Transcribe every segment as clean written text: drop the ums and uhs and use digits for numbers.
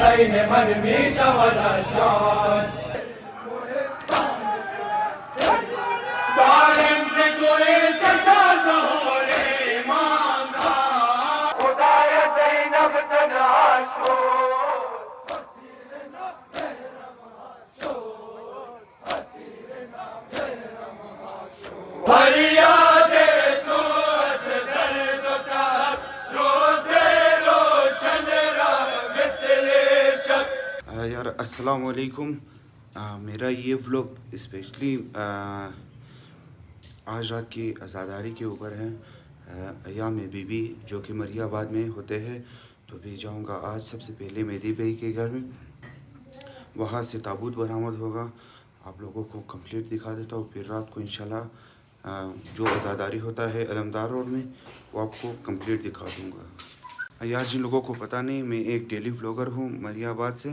حسين من شان دارم سے کوئی کشاز ہو رے امام خدای زینب تنہا فریاد تو از درد و تب روز روشن را مثل شب यार अस्सलाम वालेकुम। मेरा ये व्लॉग स्पेशली आज रात की आज़ादारी के ऊपर है। अयाम बीबी जो कि मरियाबाद में होते हैं, तो भी जाऊंगा आज सबसे पहले मेरी भाई के घर में, वहाँ से ताबूत बरामद होगा। आप लोगों को कंप्लीट दिखा देता हूँ, फिर रात को इंशाल्लाह जो आज़ादारी होता है अलमदार रोड में वो आपको कंप्लीट दिखा दूँगा। यार जिन लोगों को पता नहीं, मैं एक डेली व्लॉगर हूँ मरियाबाद से,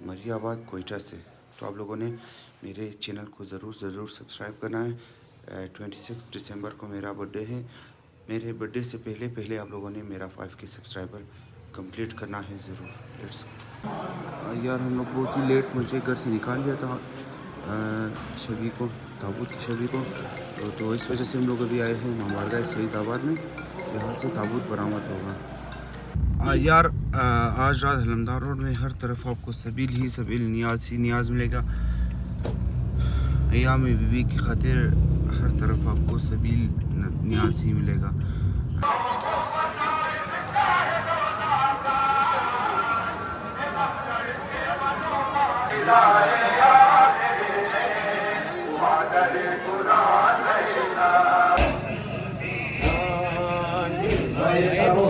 मरियाबाद कोयटा से। तो आप लोगों ने मेरे चैनल को ज़रूर सब्सक्राइब करना है। 26 दिसंबर को मेरा बर्थडे है। मेरे बर्थडे से पहले आप लोगों ने मेरा 5K सब्सक्राइबर कंप्लीट करना है ज़रूर। यार हम लोग बहुत ही लेट मुझे घर से निकाल दिया था शबी को, ताबूत की शबी को, तो इस वजह से हम लोग अभी आए हैं मामारगा सईदाबाद में, यहाँ से ताबूत बरामद होगा। यार आज रात अलमदार रोड में हर तरफ आपको सबील नियाज मिलेगा। अयाम बीबी की खातिर हर तरफ आपको सबील नियाज ही मिलेगा।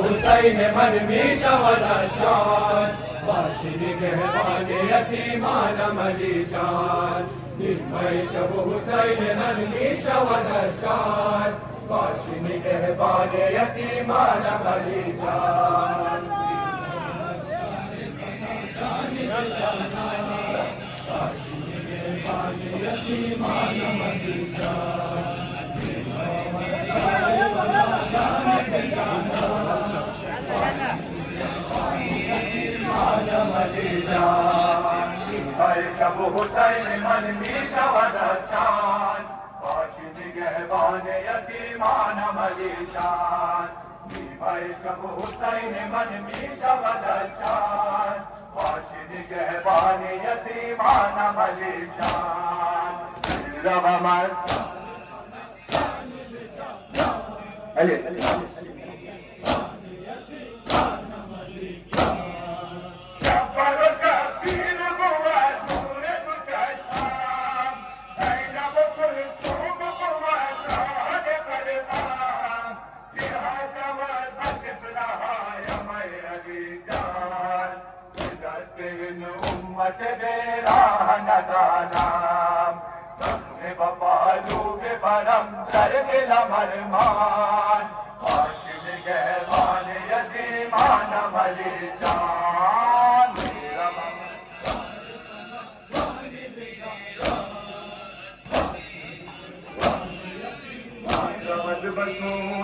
حسین من شود شان باشی نگهبان یتیمان علی جان شب حسین من شود شان باشی نگهبان یتیمان علی جان باشی نگهبان یتیمان علی جان شب حسین من شود شان باشی نگهبان یتیمانم علی جان شب حسین من شود شان باشی نگهبان یتیمانم علی جان روم از علی مرمان باشی نگهبان یتیمانم علی جان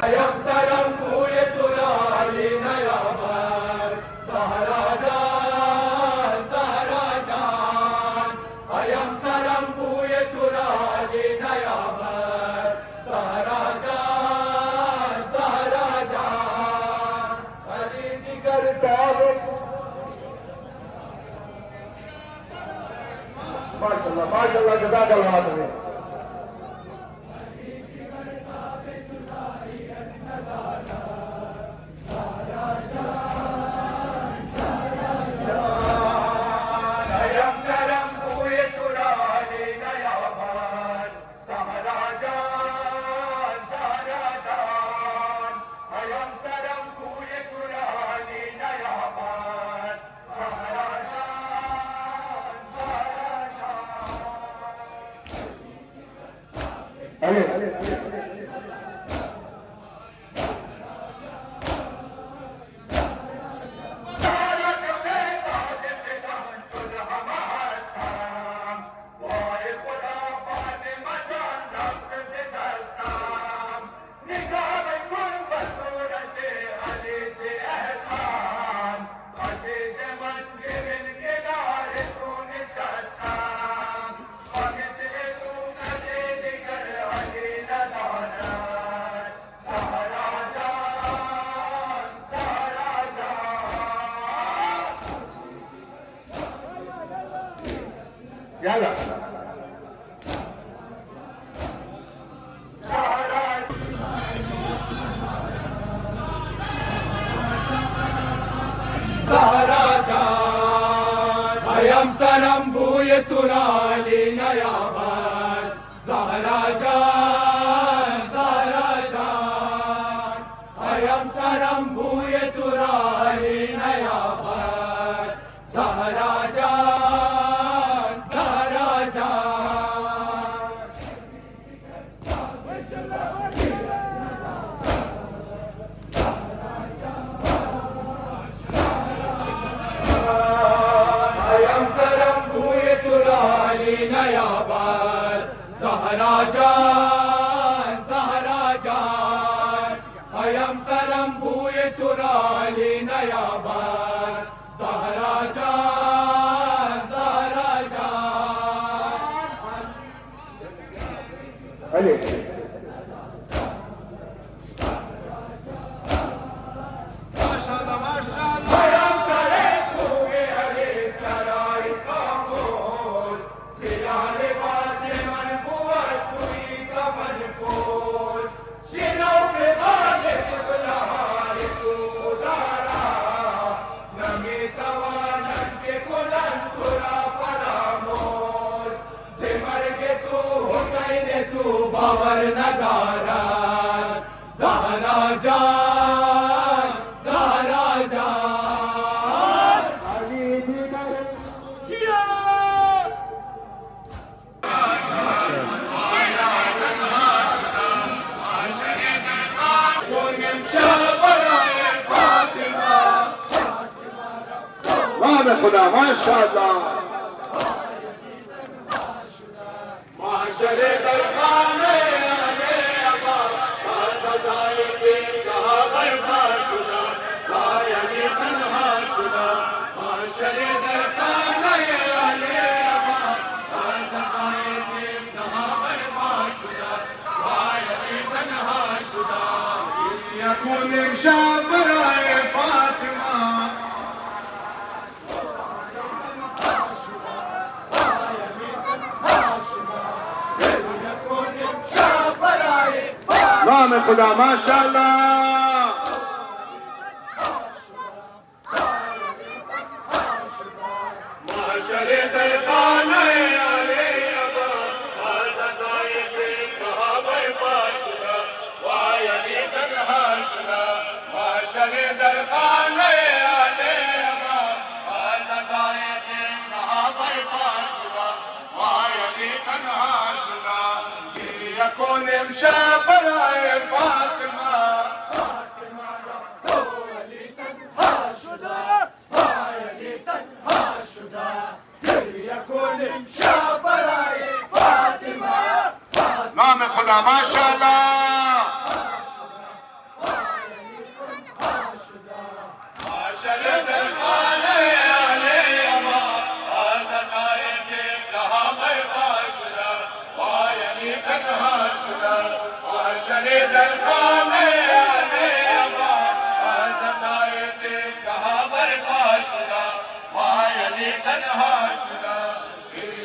ایم سرم کوی تو را علی نیاور زهرا جان زهرا جان ایم سرم کوی تو را علی نیاور زهرا جان زهرا جان علی دیگر دعوت माशाल्लाह जज़ाकल्लाह तुम्हें هلا زهرا جان هيام سرم بوی ترالی نیابد زهرا جان هيام سرم بوی ترالی نیابد زهرا جان هيام سرم بوی ترالی نیابد زهرا جان هيام سرم بوی ترالی نیابد زهرا جان علی باور ندارد زهرا جان علی دیگر نام خدا ماشاءالله معاشر درخانه يكون مشاب براي فاطمة نام خدا ما شاء الله يكون مشاب براي فاطمة يكون مشاب براي فاطمة نام خدا ما شاء الله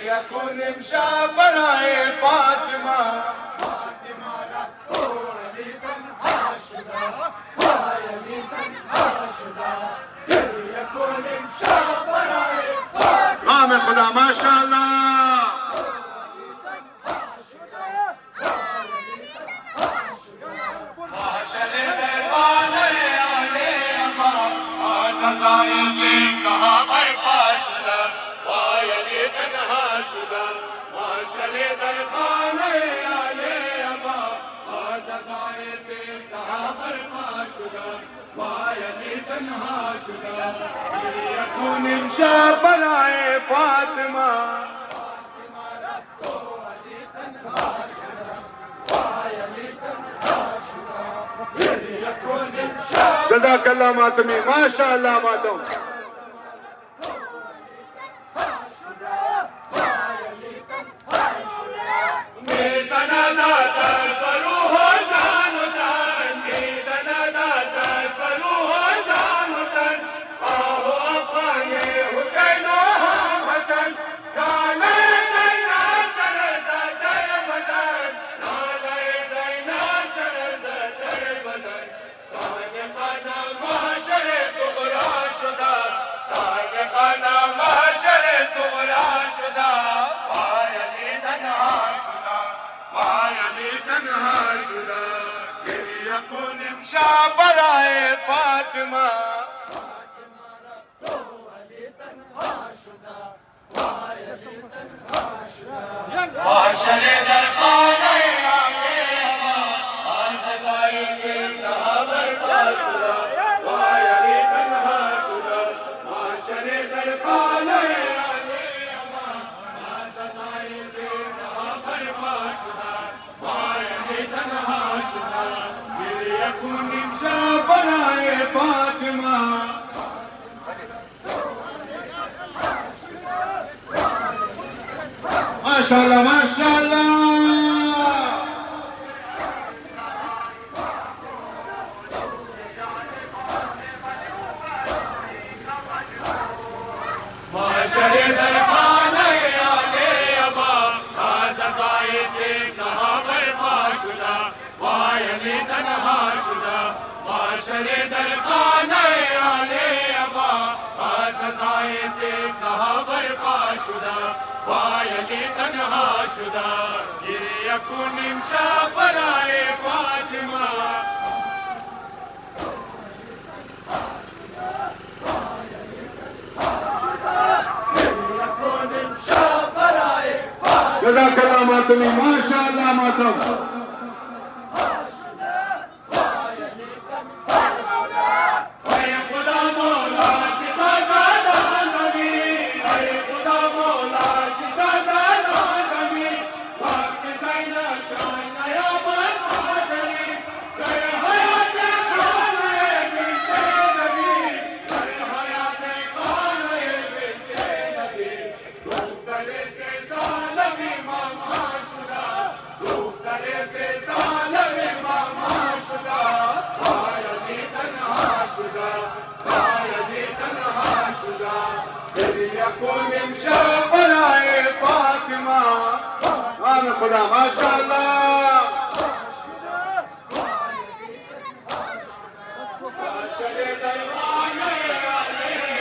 يكون مشاب براي فاطمة نام خدا ما شاء الله يكون مشاب براي فاطمة جزاك الله ماتمي ما شاء الله ماتم كان صادقانه محشر صغرا شده صادقانه محشر صغرا شده وای علی تنها شده وای علی تنها شده گریه کنیم شب برای فاطمه محشر در خانه علی از سزای انتها برپا شده وای علی تنها شده محشر در خانه علی از سزای انتها برپا شده وای علی تنها شده گریه کنیم شب برای فاطمه ماشاءالله ماشاءالله محشر در خانه علی ابا از سزای انتها برپا شده وای علی تنها شده محشر در خانه علی ابا از سزای انتها برپا شده وای علی تنها شده گریه کنیم شب برای فاطمه جزاک الله ماتمی ماشاءالله ماتم کنیم شب برای فاطمه نام خدا ماشاءالله محشر در خانه علی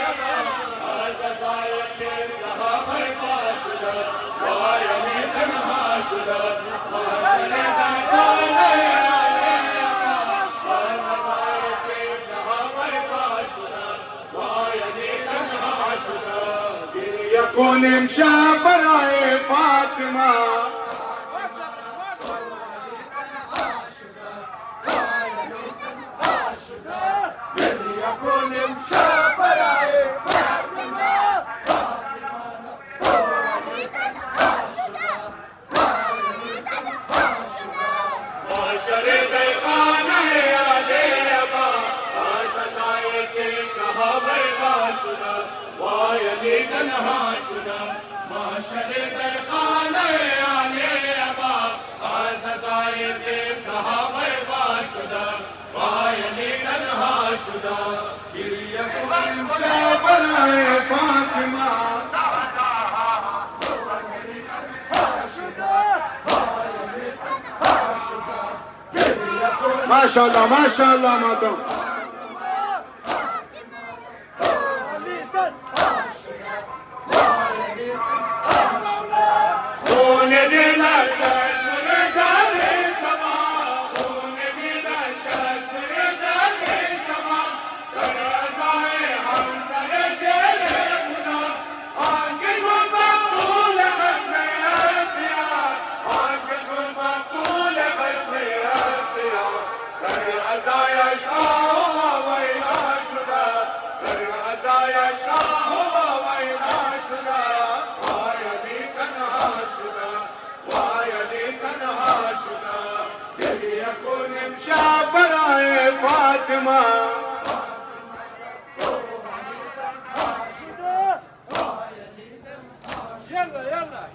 از سزای انتها برپا شده وای علی تنها شده محشر در خانه علی از سزای انتها برپا شده وای علی تنها شده کنیم شب برای فاطمه کنیم شب برای فاطمه محشر در خانه علی ابا از سزای انتها برپا شده وای علی تنها شده محشر در خانه علی ابا از سزای انتها برپا شده وای علی تنها شده گریه کنیم شب برای فاطمه ماشاءالله ماشاءالله ماتم شب برای فاطمه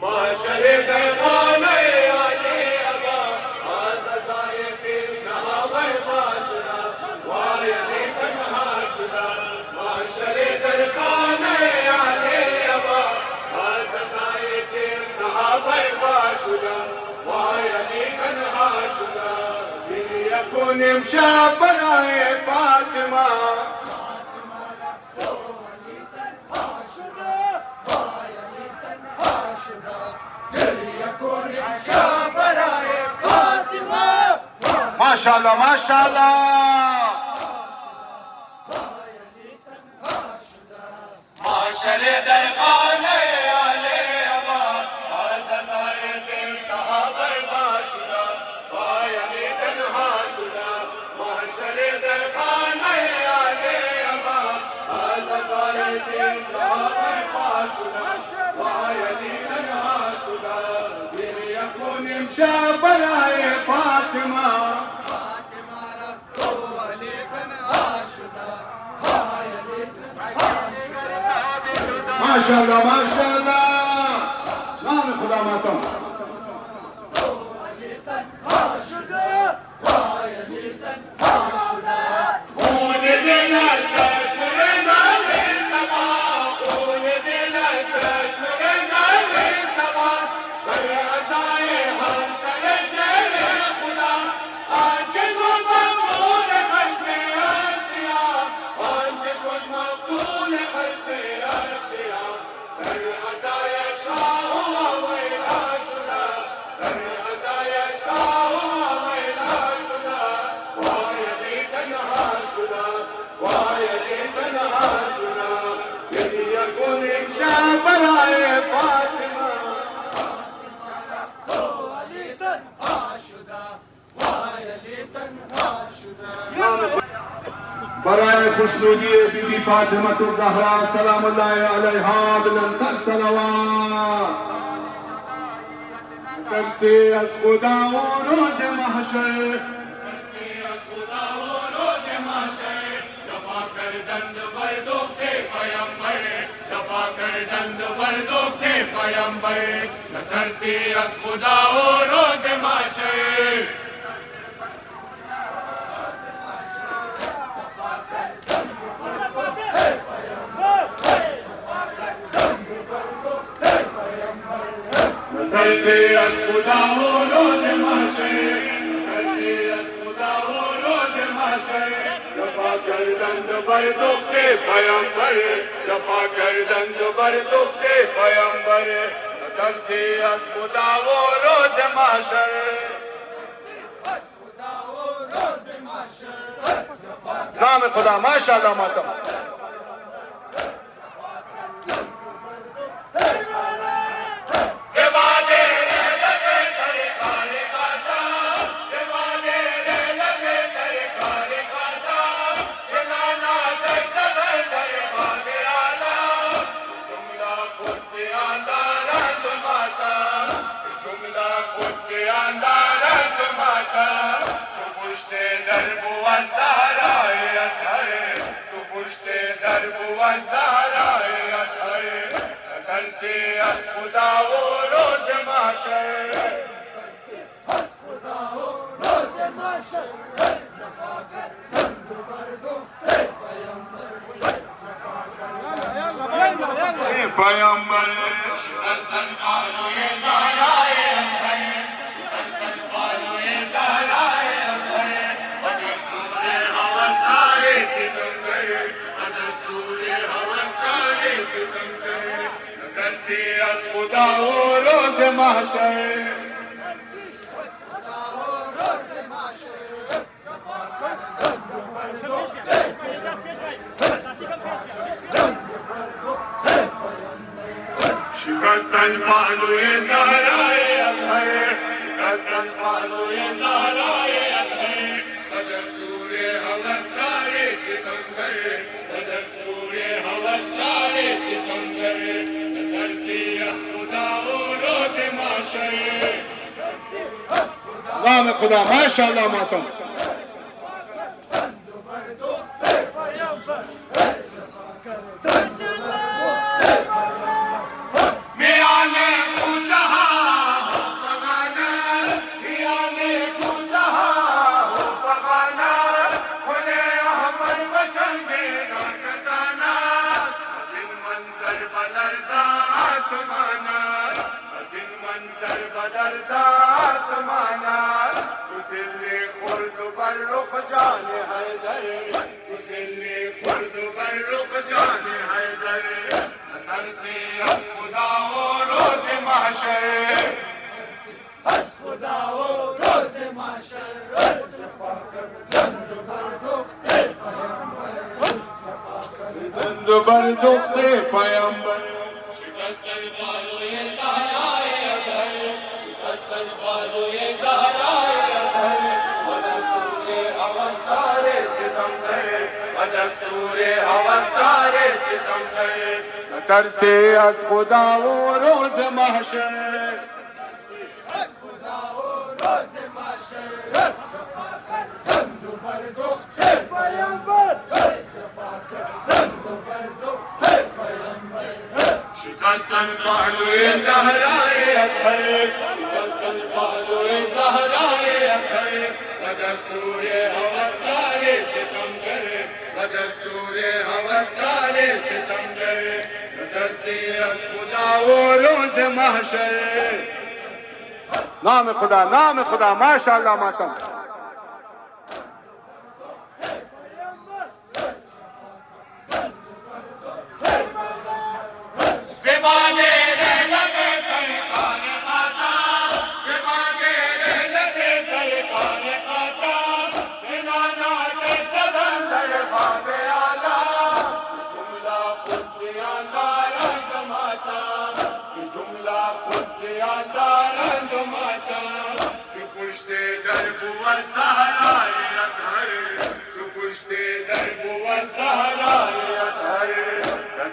محشر در خانه علی ابا از سزای انتها برپا شده وای علی تنها شده محشر در خانه علی ابا از سزای انتها برپا شده وای علی تنها شده کنیم شب برای فاطمه माशाल्लाह माशाल्लाह माशरे दरखाने आले अबा आज़ाए दिल कहा बर्बाशुदा वायली तन्हा शुदा माशरे दरखाने आले अबा आज़ाए दिल कहा बर्बाशुदा वायली तन्हा शुदा दिल यकून इमशा बराए फातिमा माशाल्लाह माशाल्लाह नाम खुदा मातम बराए खुशनुदी बीबी फातिमा ज़हरा सलामुल्लाह अलैहा बिलंतर सलवात तरसे अज़ खुदा व रोज़ महशर जफा कर दंद बरदोखे पैगंबर जफा कर दंद बरदोखे पैगंबर तरसे अज़ खुदा व रोज़ महशर तरसे अज़ खुदा व रोज़ महशर तरसे अज़ खुदा व रोज़ महशर जफा कर दंद बरदोखे पैगंबर जफा कर दंद बरदोखे पैगंबर तरसे अज़ खुदा व रोज़ महशर नाम खुदा माशाल्लाह मातम तरसे अज़ खुदा व रोज़ महशर पैगंबर तरसे अज़ खुदा व रोज़ महशर शिकस्तन पालुए ज़हराए अतहर शिकस्तन पालुए ज़हराए अतहर बदस्तूरे हवसगारे सितमगर बदस्तूरे हवसगारे सितमगर तरसे अज़ खुदा व रोज़ महशर नाम खुदा माशाल्लाह मातम बदरसा आसमाना खुर्द دند بر دخت پیامبر شکستن بالوی زهرای اطهر شکستن بالوی زهرای اطهر و دستور هوسدار ستمگر و دستور هوسدار ستمگر نترسی از خدا و روز محشر شکستن پهلوی زهرای اطهر شکستن پهلوی زهرای اطهر و دستور هوسدار ستمگر و دستور هوسدار ستمگر نترسی از خدا و روز محشر نام خدا ماشاءالله ماتم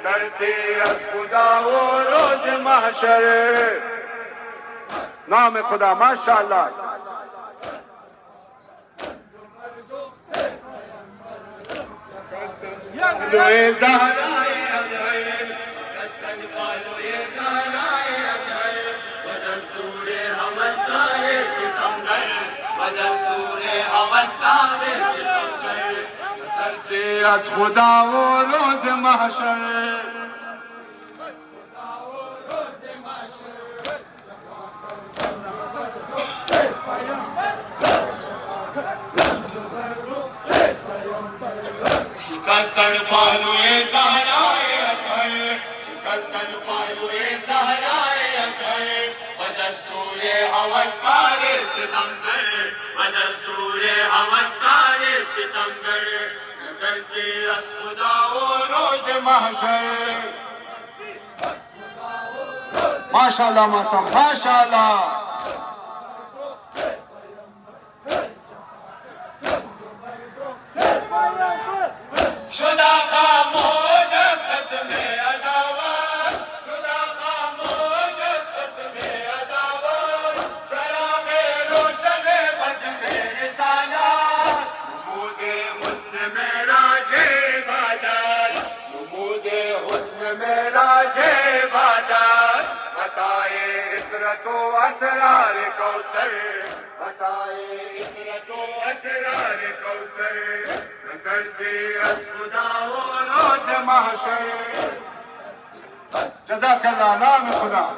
نترسی از خدا و روز محشر نام خدا ماشاءالله بالوی زهرای اطهر شکستن بالوی زهرای اطهر و دستور هوسدار ستمگر و دستور هوسدار ستمگر نترسی از خدا و روز محشر شکستن پهلوی زهرای اطهر شکستن پهلوی زهرای اطهر و دستور هوسدار ستمگر و دستور هوسدار ستمگر نترسی از خدا و روز محشر ماشاءالله ماتم ماشاءالله شدا خاموش از قسم عداوت شدا خاموش از قسم عداوت چراغ روشن بزم رسالت نمود حسن معراج عبادت نمود حسن معراج عبادت عطای عطرت و اسرار کوثر عطای عطرت و اسرار کوثر نترسی از خدا و روز محشر جزاك الله نام خدا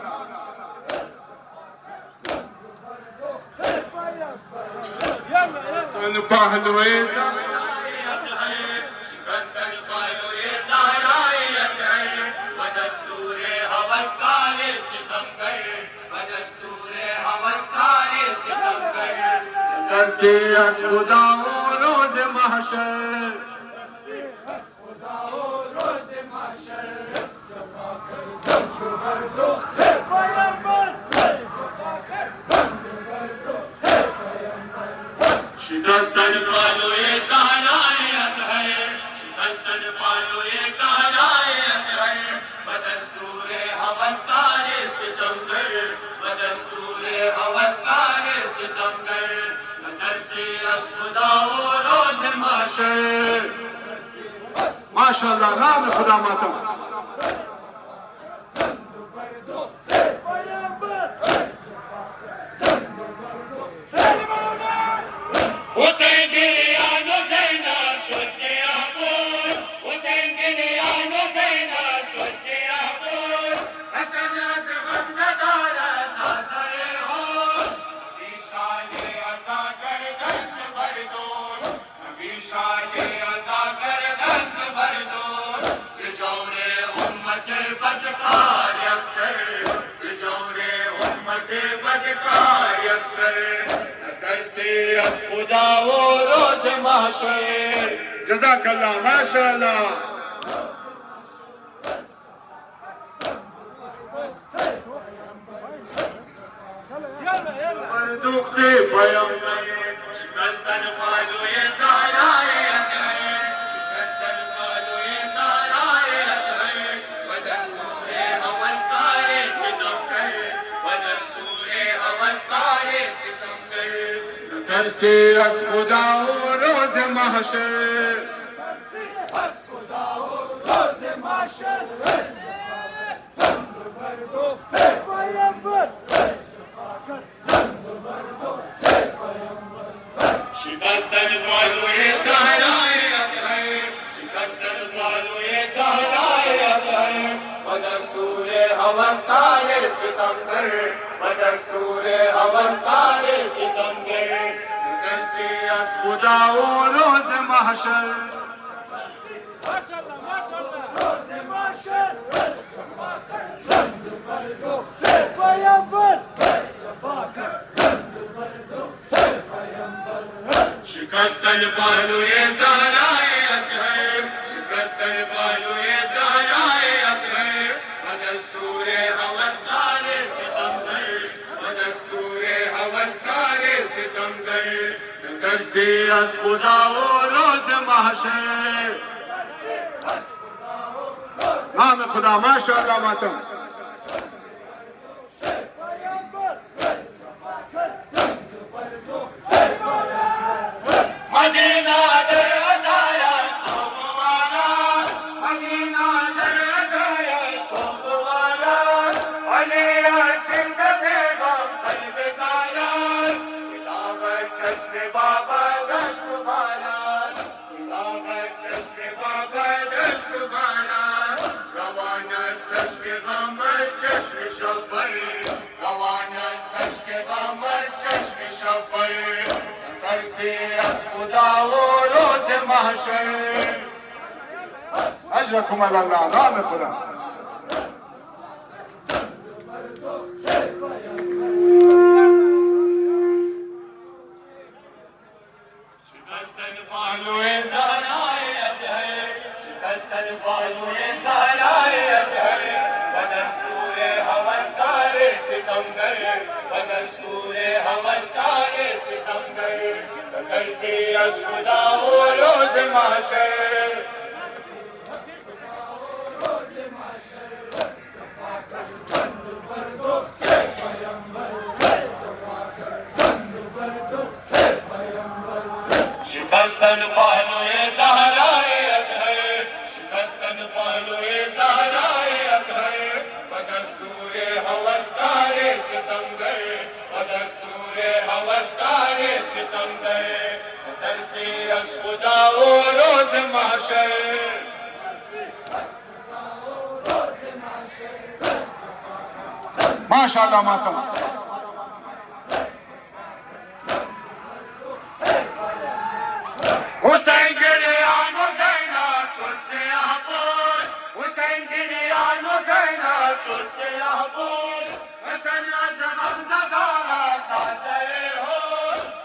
پهلوی زهرای اطهر شکستن پهلوی زهرای اطهر و دستور هوسدار ستمگر و دستور هوسدار ستمگر نترسی از خدا و روز محشر شکستن پهلوی زهرای اطهر شکستن پهلوی زهرای اطهر و دستور هوسدار ستمگر و دستور هوسدار ستمگر نترسی از خدا و روز محشر ماشاءالله نام خدا ماتم حسین گریان و زینب شد سیاه‌پوش حسین گریان و زینب شد سیاه‌پوش حسن از غم ندارد تازه هوش نبی شاد عزا کر دست بردوش نبی شاد عزا کر دست بردوش ز جور امت بدکار یکسر ز جور امت بدکار یکسر نترسی از خدا و روز محشر جزاك الله ما شاء الله के पैगंबर शिकस्तन पालोए ज़हराए अतहर शिकस्तन पालोए ज़हराए अतहर बदस्तूरे हवसकारे सितमगर बदस्तूरे हवसकारे सितमगर तरसे अस खुदा हो रोज़ महशर शिकस्तन पालोए ज़हराए अतहर शिकस्तन पालोए ज़हराए अतहर बदस्तूरे हवसकारे सितमगर बदस्तूरे हवसकारे सितमगर तरसे अस खुदा हो रोज़ महशर शिकस्तन पालोए ज़हराए अतहर शिकस्तन पालोए ज़हराए अतहर बदस्तूरे हवसकारे सितमगर बदस्तूरे हवसकारे सितमगर तरसे अस खुदा हो रोज़ महशर नाम खुदा माशाअल्लाह मातम मदीना दरवाज़ा सोमवारा मदीना दरवाज़ा सोमवारा अली आशिक पैगाम कल्ब ज़ारा सिलावत चश्मे बाबा दश्त वाला सिलावत चश्मे बाबा दश्त वाला रवानस दश्त गमस चश्मे शफ़र रवानस दश्त गमस चश्मे शफ़र तरसे अस खुदा हो रोज़ महशर अजरकुम अल्लाह नाम खुदा शिकस्तन पालोए ज़हराए अतहर शिकस्तन पालोए ज़हराए अतहर बदस्तूरे हवसकारे सितमगर बदस्तूरे हवसकारे सितमगर तरसे अस खुदा हो रोज़ महशर शिकस्तन पालोए ज़हराए अतहर शिकस्तन पालोए ज़हराए अतहर बदस्तूरे हवसकारे सितमगर बदस्तूरे हवसकारे सितमगर तरसे अस खुदा हो रोज़ महशर माशाअल्लाह मातम हुसैन गिरियान हुसैना सुरसे यहपूर हुसैन गिरियान हुसैना सुरसे यहपूर हसन अज़हम दगारा ताज़े हो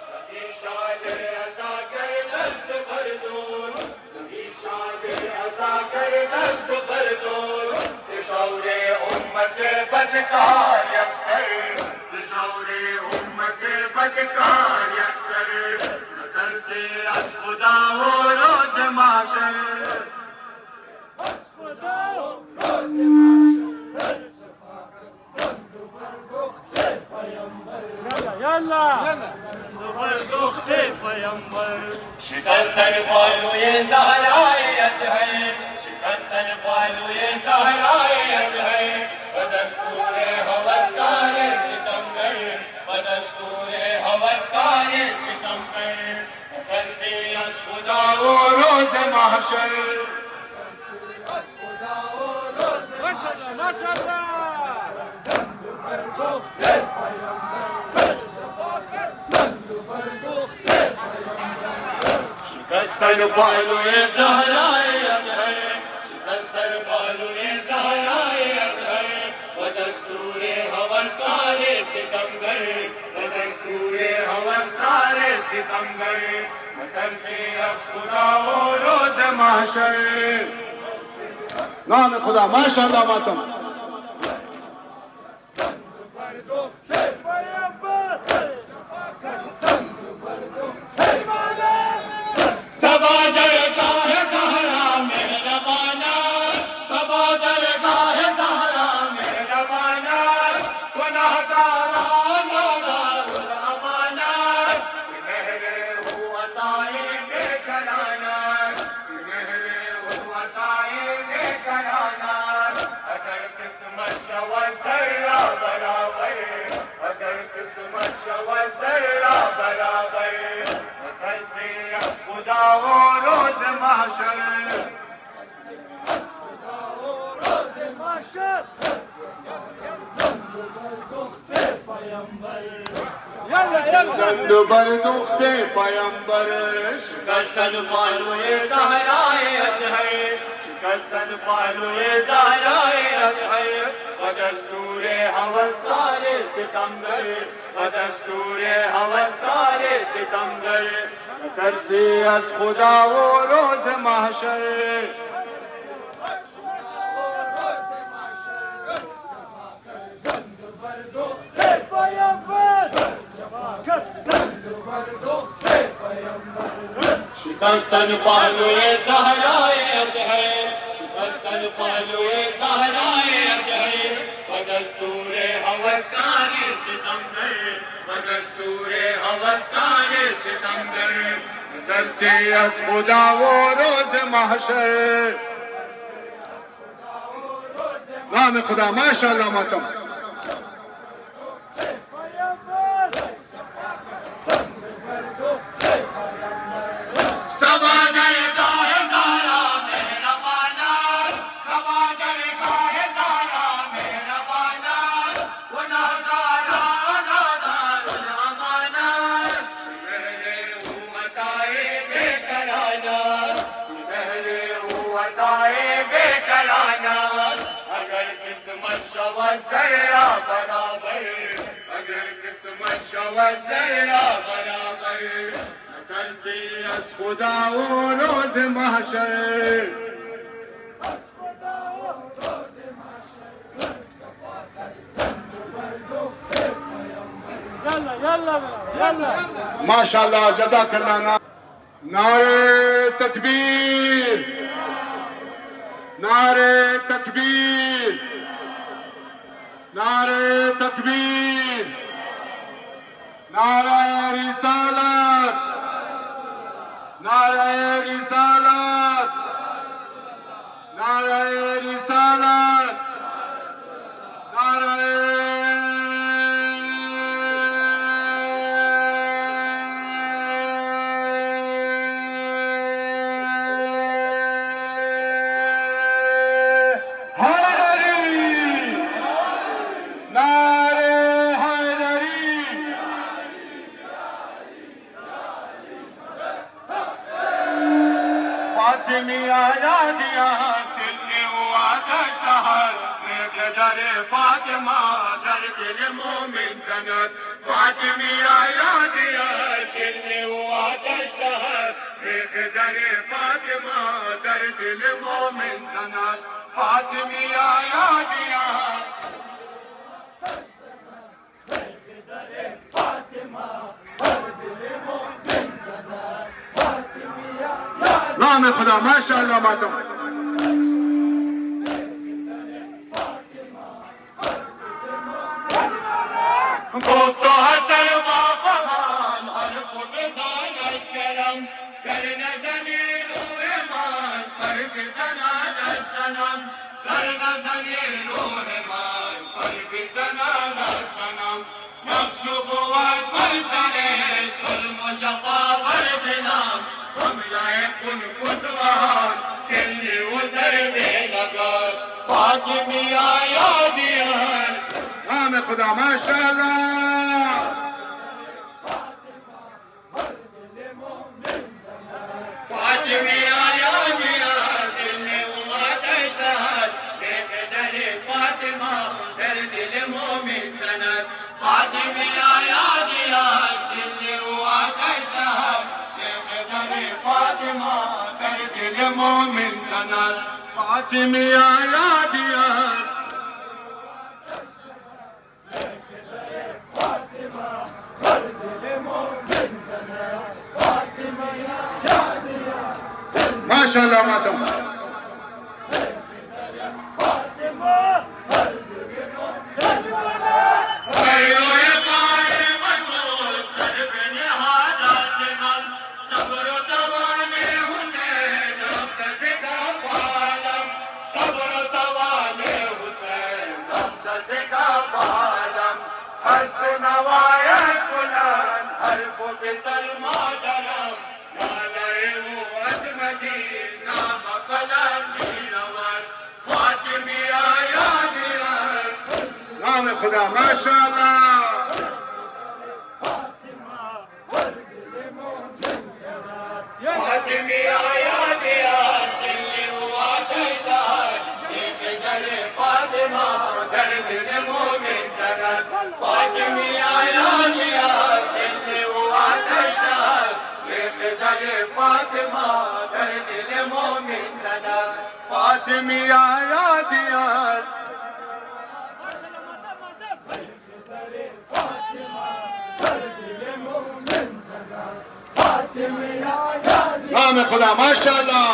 कभी शाद अज़ा कर दस्त भर दूर कभी शाद अज़ा कर दस्त भर दूर सिशौरे उम्मत बदकार अक्सर सिशौरे उम्मत बदकार अक्सर तरसे अस खुदा हो रोज़ महशर शिकस्तन पालोए ज़हराए अतहर शिकस्तन पालोए ज़हराए अतहर बदस्तूरे हवसकारे सितमगर बदस्तूरे हवसकारे सितमगर तरसे अस खुदा हो रोज़ महशर शिकस्तन पालोए ज़हराए अतहर शिकस्तन पालोए ज़हराए अतहर बदस्तूरे हवसकारे सितमगर बदस्तूरे हवसकारे सितमगर तरसे अस खुदा हो रोज़ महशर नाम खुदा माशाअल्लाह मातम बताएंगे कराना अगर किस्मत शवा जरा बराबर अगर किस्मत शवा जरा बराबर घर से खुदा वो रोज महशर दंद बर दुखते पैंबर शिकस्तन पालुए सहराए है शिकस्तन पालुए सहराए है बदस्तूरे हवस्कारे सितमगर बदस्तूरे हवस्कारे सितमगर घर से अस खुदा वो रोज महशर शिकस्तन पालुए सहराए है शिकस्तन पालुए सहराए है बदस्तूरे हवस्कारे सितमगर बदस्तूरे हवस्कारे सितमगर दर से अस खुदा वो रोज महशर नाम खुदा माशाअल्लाह मातम अगर किस्मत शवा जरा बराबर अगर किस्मत शवा जरा बराबर घर से अस खुदा वो रोज महशर माशाअल्लाह जज़ाकल्लाह नारे तकबीर नारे तकबीर नारे तकबीर नारे रिसालत नारे रिसालत नारे रिसालत नारे फातिमा दर दिल मोमिन सनत फातिमी आया दिया सिल हुआ दस्तहर बेखदर फातिमा दर दिल मोमिन सनत फातिमी आया दिया नाम खुदा माशाअल्लाह मातम गोफ्तो हसन बापमान हरफ बिजान अस्करम करना ज़मीन रहमान पर बिज़नान सनम करना ज़मीन रहमान पर बिज़नान सनम नक्शु बुवात मंज़ले ज़ुल्म जफ़ा वर्दिनाम हम लाए कुन कुज़वान सिल्ली उज़र बेलगा फातिमी आया दिया नाम खुदा माशाअल्लाह फातिमी आया दिया सिल्ले हुआ दशहर बेखदर फातिमा दर दिल मोमिन सनत फातिमी आया दिया सिल्ले हुआ दशहर बेखदर फातिमा दर दिल मोमिन सनत फातिमी आया दिया माशाअल्लाह मातम खुदा माशाअल्लाह। फातिमी आया दिया सिल्ली हुआ दशदार देख दरे फातिमा दर दिल मोमिन सनद फातिमी आया दिया सिल्ली हुआ दशदार देख दरे फातिमा दर दिल मोमिन सनद फातिमी आया दिया नाम खुदा माशाअल्लाह।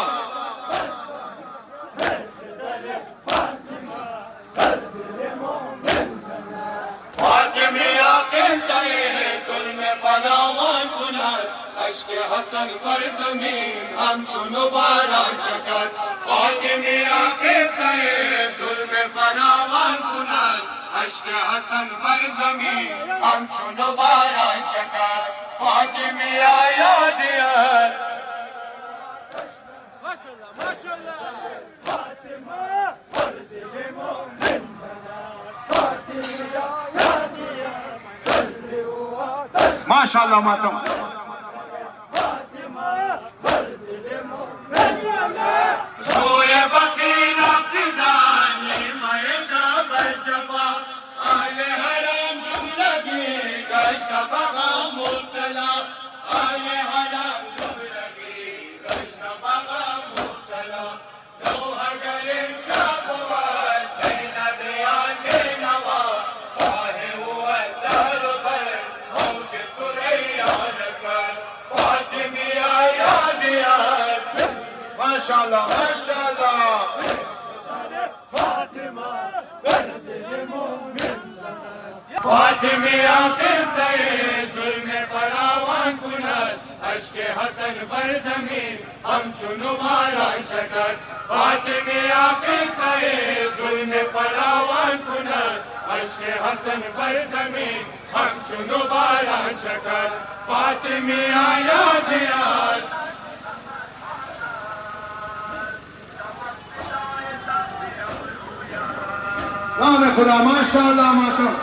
फातिमी आके सरे सुल्म फरावान कुनार अश्क हसन पर ज़मीन हम सुनो बारान शकर फातिमी आके सरे सुल्म फरावान कुनार अश्क हसन पर ज़मीन हम सुनो बारान शकर फातिमी आया दिया माशाअल्लाह मातम। सोए बकीर अब्दानी मयशा बरजफा आले हराम जुमलगी गश्त बगा मुब्तला आले हराम जुमलगी गश्त बगा मुब्तला लोह गलिम शाबवा सैनब आने नवा काहे हुआ दर पर मौज सुरैया नसर फातिमी आया दिया माशाअल्लाह माशाअल्लाह। फातिमी आके सरे जुल्म फरावान कुनर अश्क हसन पर ज़मीन हम सुनो बारान शकर फातिमी आके सरे जुल्म फरावान कुनर अश्क हसन पर ज़मीन हम सुनो बारान शकर फातिमी आया दिया नाम खुदा माशाअल्लाह मातम।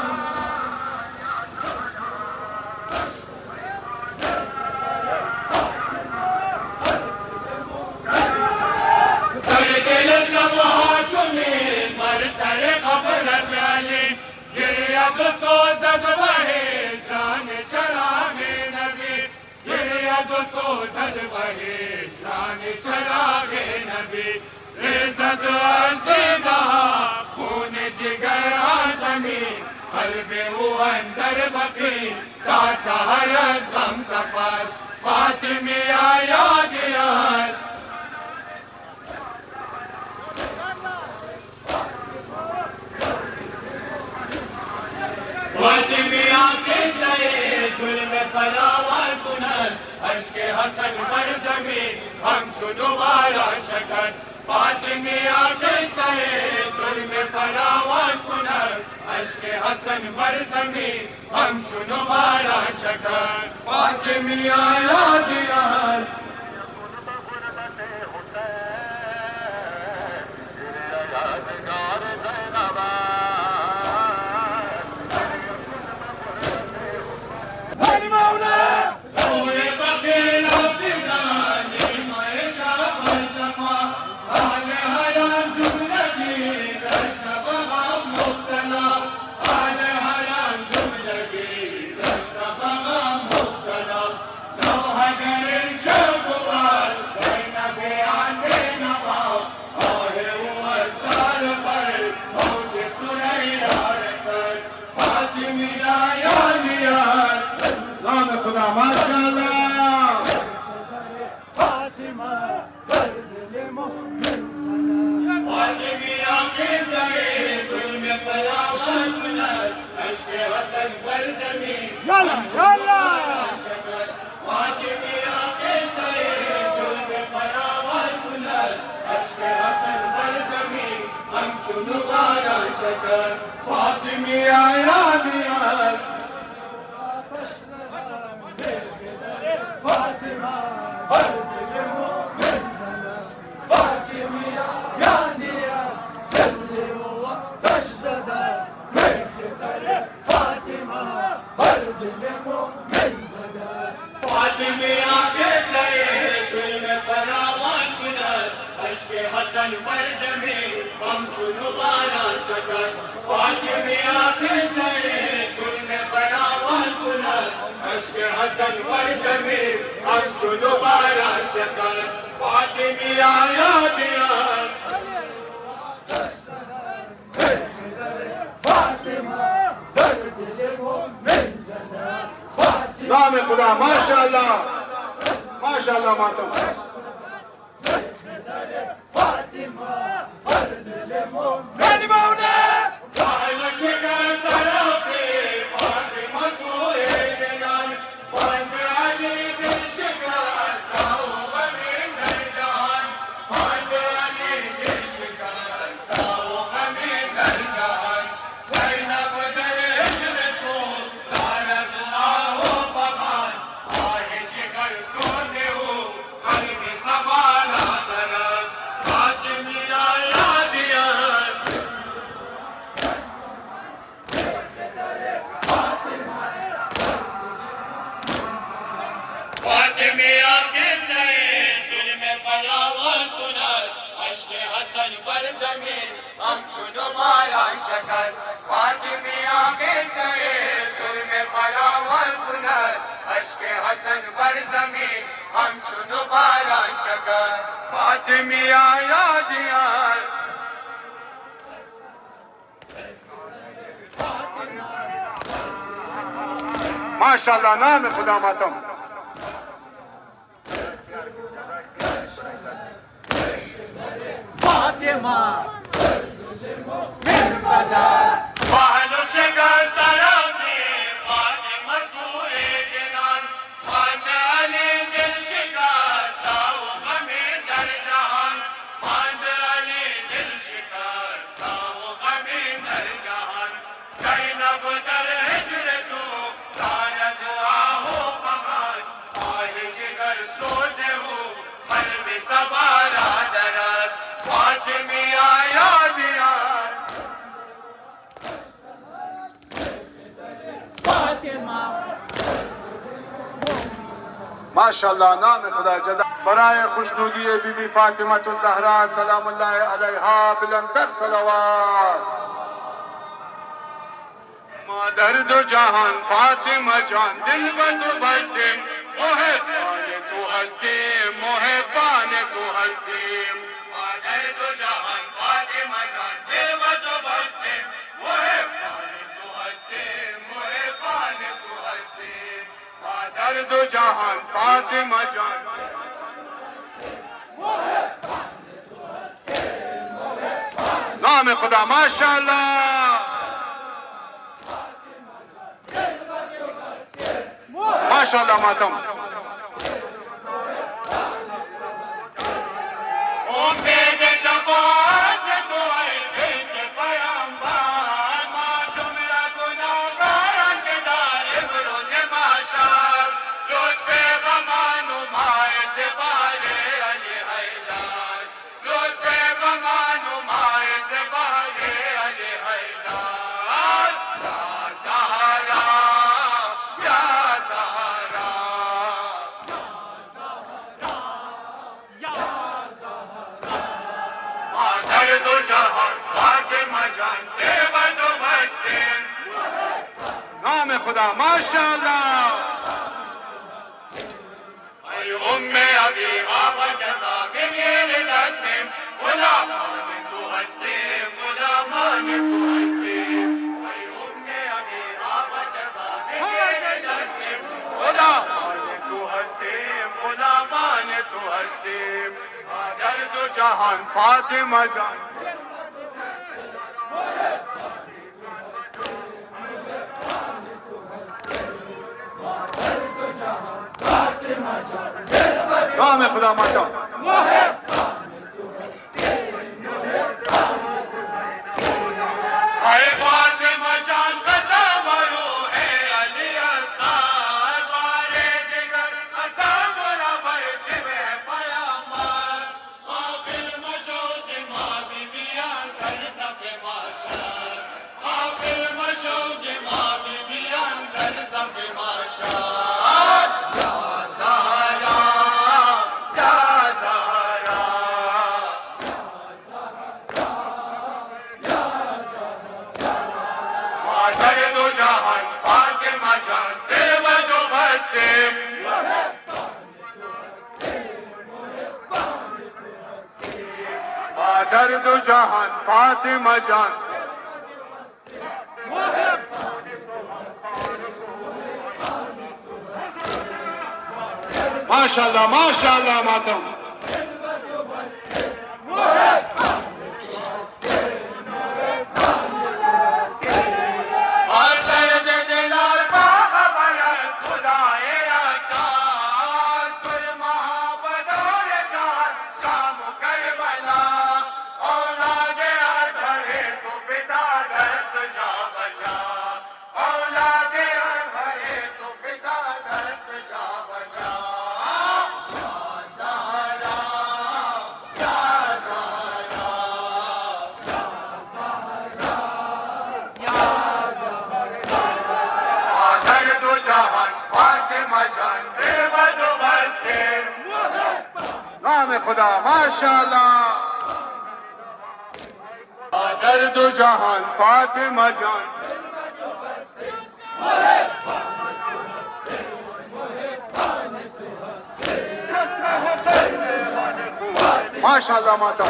सोज़द बहे शान चरागे नबी गिरियद सोज़द बहे शान चरागे नबी रेज़द अज़ीदा खून जिगर आदमी क़ल्बे वो अंदर बकी ता सहर अज़ गम कपर फातिमी आया गियास फातिमी आके सरे जुल्म फरावान कुनर अश्क हसन पर ज़मीन हम सुनो बारान शकर फातिमी आके सरे जुल्म फरावान कुनर अश्क हसन पर ज़मीन हम सुनो बारान शकर फातिमी आया दिया सोए बकीर अब्दानी मयशा बरजफा आले हराम जुमलगी गश्त बगा मुब्तला आले हराम जुमलगी गश्त बगा मुब्तला लोह गलिम शबवार ज़ैनब आने नवा आए वो अज़दार पर मौज सुरैया रसद फातिमी आया दिया नाम खुदा माशाअल्लाह। फातिमी आके सरे जुल्म फरावान कुनर अश्क हसन पर ज़मीन फातिमी आके सरे जुल्म फरावान कुनर अश्क हसन पर ज़मीन हम चुनो बारान शकर फातिमी आया दिया पर जमी हम दोबारा चकर फातिमी आंखें सरे सुन बराबर बुलंद अश्क हसन पर जमी हम दोबारा चकर फातिमी आया दिया नाम खुदा माशाअल्लाह माशाअल्लाह मातम फातिमी आया दिया माशाअल्लाह नाम खुदा मातम फातिमा फिर फदा पहलू से सलाम दे फातिमा सूए जनान मान अली दिल शिकस्ता वो गमे दर जहान मान अली दिल शिकस्ता वो गमे दर जहान ज़ैनब दर हिजर तू तारा दुआ हो पमान आहे जिगर सोचे हो कल्ब सवारा दरद फातिमी आया दिया माशाअल्लाह नाम खुदा जज़ा बराए खुशनुदी बीबी फातिमा ज़हरा सलामुल्लाह अलैहा बिलंतर सलवात मादर दो जहान फातिमा जान दिल बदो बसे मोहे पाने तू हंसती मोहे पाने तू हंसती मादर दो जहान फातिमा जान दिल बदो बसे मोहे पाने तू हंसे मोहे पाने तू हंसे मादर दो जहान फातिमा जान नाम खुदा माशाअल्लाह माशाअल्लाह मातम उम्मीद शफाअत से तो है बेट पैगंबर मां जुमला गुनाहगार के दारे रोज़े महशर लुत्फ़े बमानो माए से बारे अली हैदर लुत्फ़े बमानो माए से बारे अली हैदर या सहारा या सहारा मादर दो जहान फातिमा जान दे बदो बसे नाम खुदा माशाअल्लाह ऐ उम्मे अबी आबा जज़ा बिमेरे तस्लीम खुदा माने तू हस्तीम खुदा माने तू हस्तीम ऐ उम्मे अबी आबा जज़ा बिमेरे तस्लीम खुदा माने तू हस्तीम खुदा माने तू हस्तीम मादर दो जहान फातिमा जान नाम खुदा मातम ऐ फातिमा जान तसव्वुर है अली असगर बारे दिगर तसव्वुर बरसे में पयंबर काफिल मशूज मां बीबियां कर सफे माशर काफिल मशूज मां बीबियां कर सफे माशर या सहारा या सहारा مجان تبد وبسم مادر دو جهان فاطمه جان माशाल्लाह माशाल्लाह मातम नाम खुदा माशाल्लाह दर्द जहान फातिमा जान माशाल्लाह माता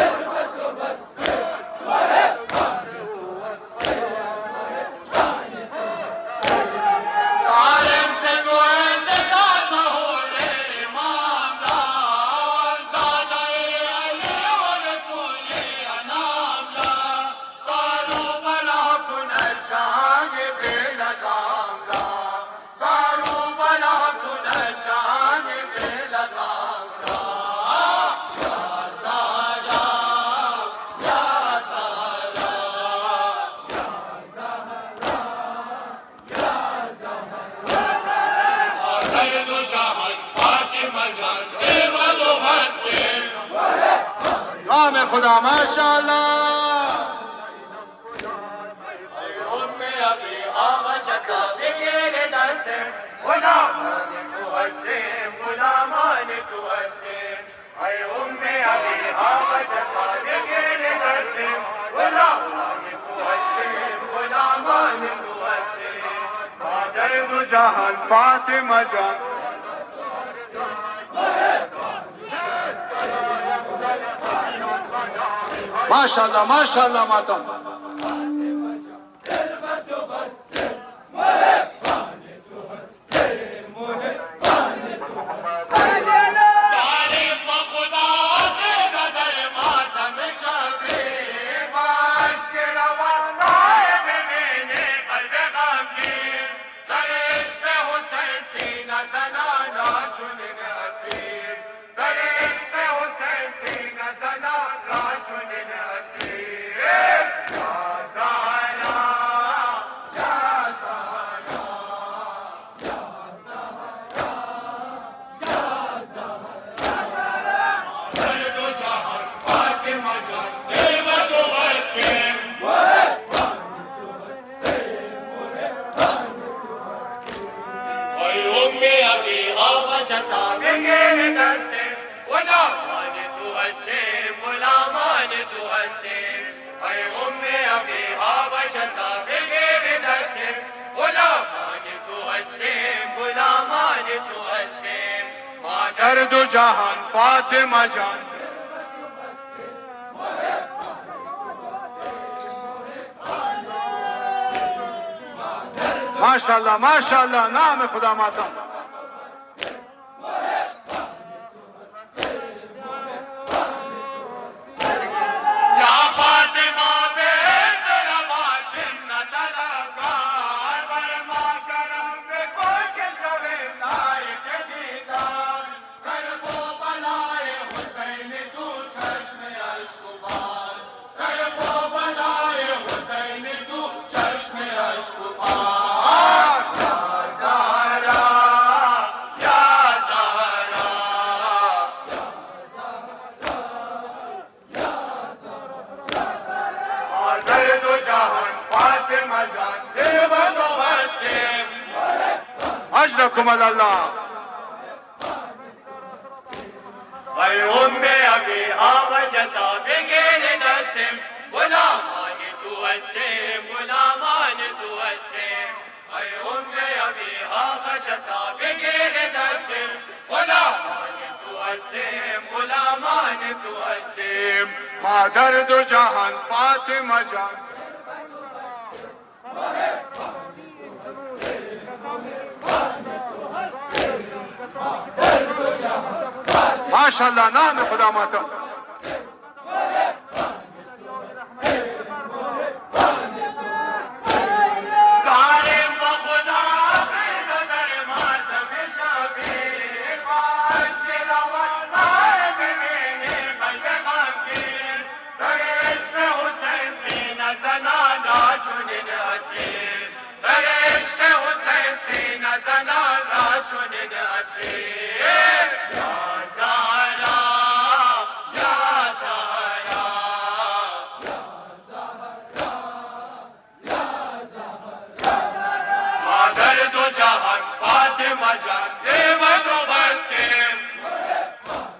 नाम खुदा माशाल्लाह जहान फातिमा जान माशाल्लाह माशाल्लाह माता दर्द जहान फातिमा जान माशाल्लाह माशाल्लाह नाम खुदा माता अजरकुम अल्लाह Ay umme abi avaca sabegele dasim gulamani tu asim gulamani tu asim ay umme abi मादर दो जहान फातिमा जान। माशाअल्लाह, नाम खुदा मातम।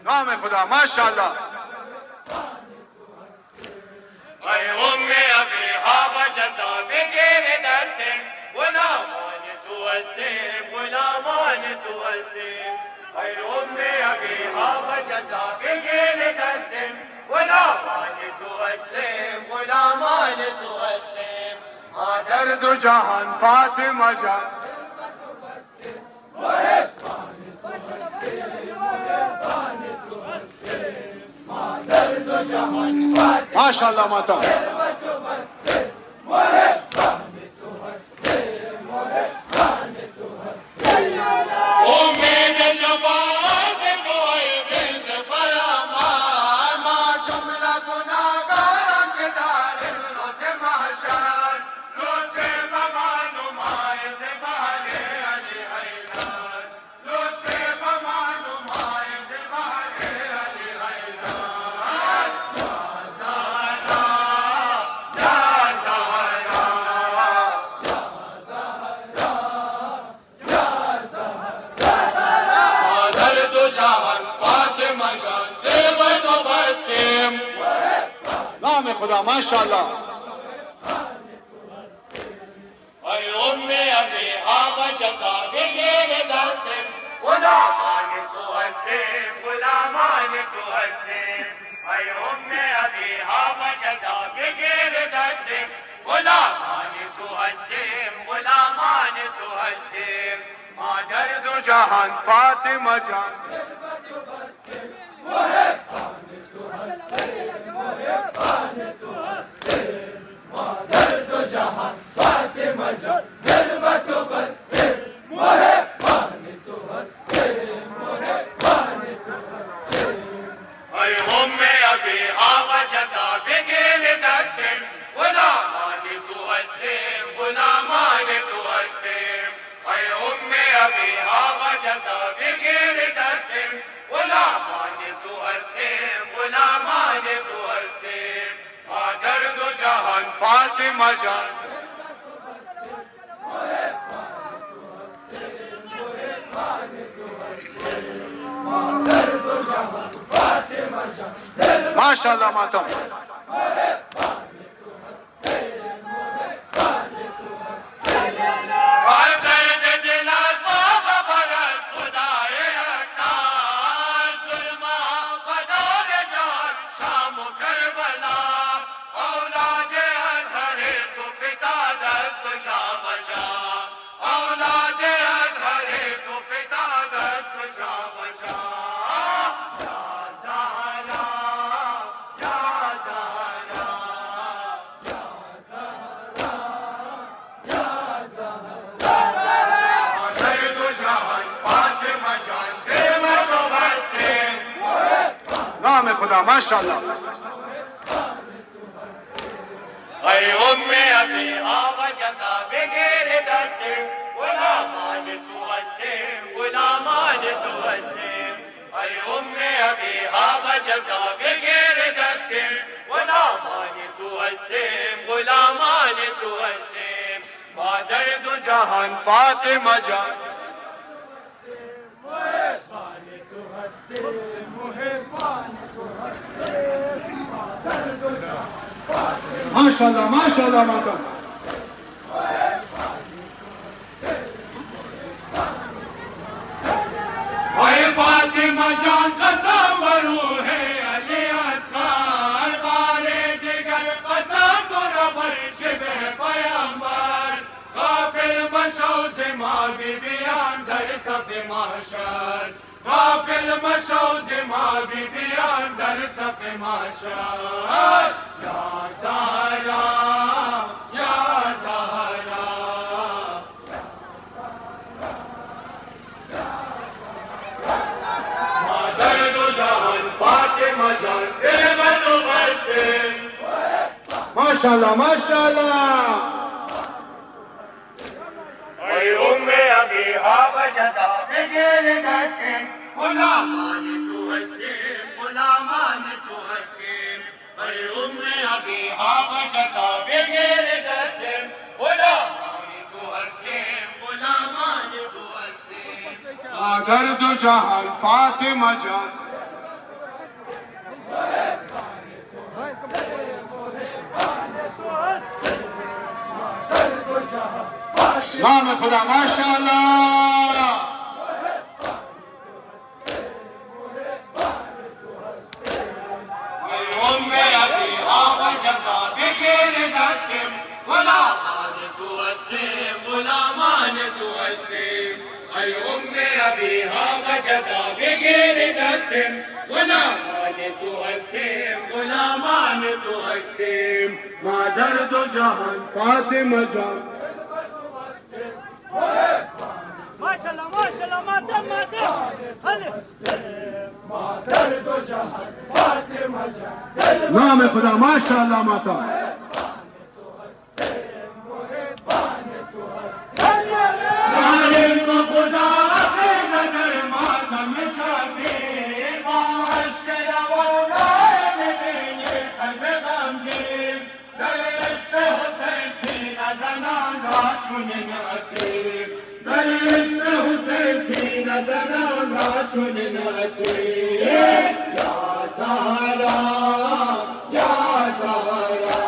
नाम खुदा माशाअल्लाह। मादर दो जहान फातिमा जान। माशाअल्लाह माता। नाम खुदा माशाअल्लाह। मादर दो जहान फातिमा जान। फातिमा जान। माशाअल्लाह मातम। नाम खुदा माशाअल्लाह। मादर दो जहान फातिमा जान। माशाअल्लाह माशाअल्लाह माता। फातिमा जान का सांवरू है अली असगार। बीबियान दर सफ़े महशर गाफिल मशो ज़िमा बीबियान दर सफ़े महशर या ज़हरा या ज़हरा मादर दो जहान फातिमा जान दिल में तो बसे माशाल्लाह माशाल्लाह उम्मे अभी हावा जज़ा बिगिर दस्तिम गुलामान तू हसीम गुलामान तू हसीम उम्मे अभी हावा जज़ा बिगिर दस्तिम गुलामान तू हसीम गुलामान तू हसीम मादर दो जहान फातिमा जान नाम खुदा माशाल्लाह उम्मे अभी हावा जज़ा बिगिर दस्तिम गुलामान तू हसीम गुलामान तू हसीम उम्मे अभी हावा जज़ा बिगिर दस्तिम गुलामान तू हसीम गुलामान तू हसीम मादर दो जहान फातिमा जान माशाल्लाह माशाल्लाह मातम मातम हले नाम खुदा माशाल्लाह माता जालिम को खुदा के नजर मातम शाफी माश के रवाना में ये कल्ब गमगीन दरिश्त हुसैन सीना ज़नाना चुने नसीब दरिश्त हुसैन सीना ज़नाना चुने नसीब या ज़हरा या ज़हरा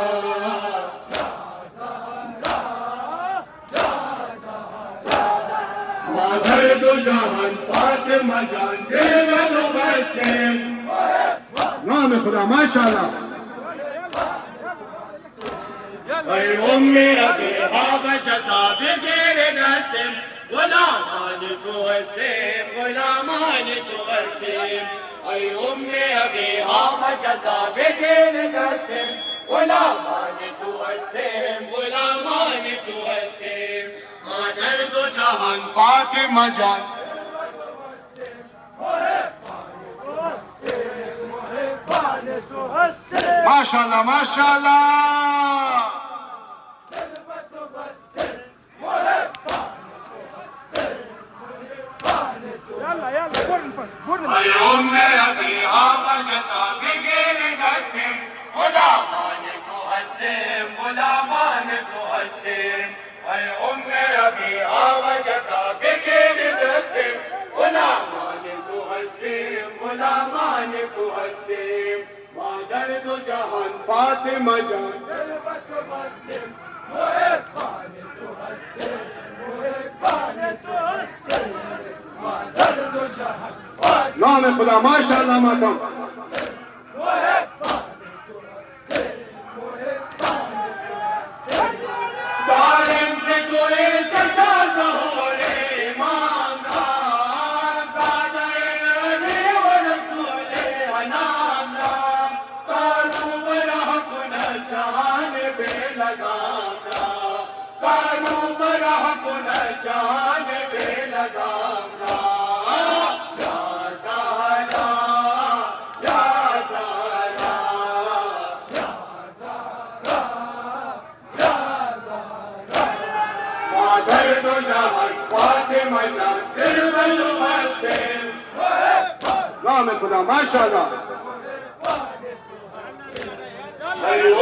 मादर दो जहान फातिमा जान दिल में तो बसे नाम खुदा माशाल्लाह उम्मे अभी हावा जज़ा बिगिर दस्तिम गुलामान तू हसीम गुलामान तू हसीम उम्मे अभी हावा जज़ा बिगिर दस्तिम गुलामान तू हसीम गुलामान तू हसीम मादर दो जहान फातिमा जान माशाल्लाह माशाल्लाह يلا يلا بورن بس بورن उम्मे अभी हावा जज़ा बिगिर दस्तिम गुलामान तू हसीम गुलामान तू हसीम उम्मे अभी हावा जज़ा बिगिर दस्तिम गुलामान तू हसीम गुलामान तू हसीम मादर दो जहान फातिमा जान नाम खुदा माशाल्लाह माता जालिम से कोई तजाज़ हो रे इमामदार ज़ादे अली व रसूले अनामदार कानू बरह कुन जहान बे लगामदा कानू बरह कुन जहान बे लगामदा या ज़हरा या ज़हरा मादर दो जहान फातिमा जान दिल में तो बसे नाम खुदा माशाल्लाह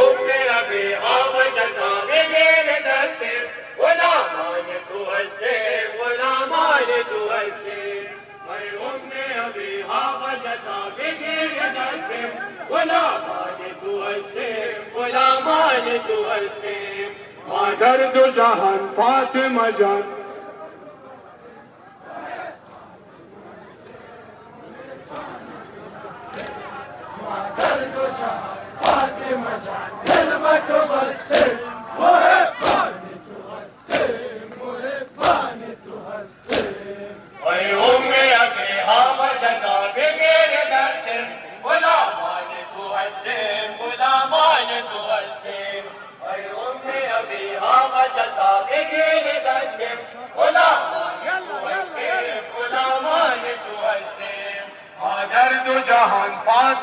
उम्मे अभी हावा जज़ा बिगिर दस्तिम गुलामान तू हसीम गुलामान तू हसीम उम्मे अभी हावा जज़ा बिगिर दस्तिम गुलामान तू हसीम गुलामान तू हसीम मादर दो जहान फातिमा जान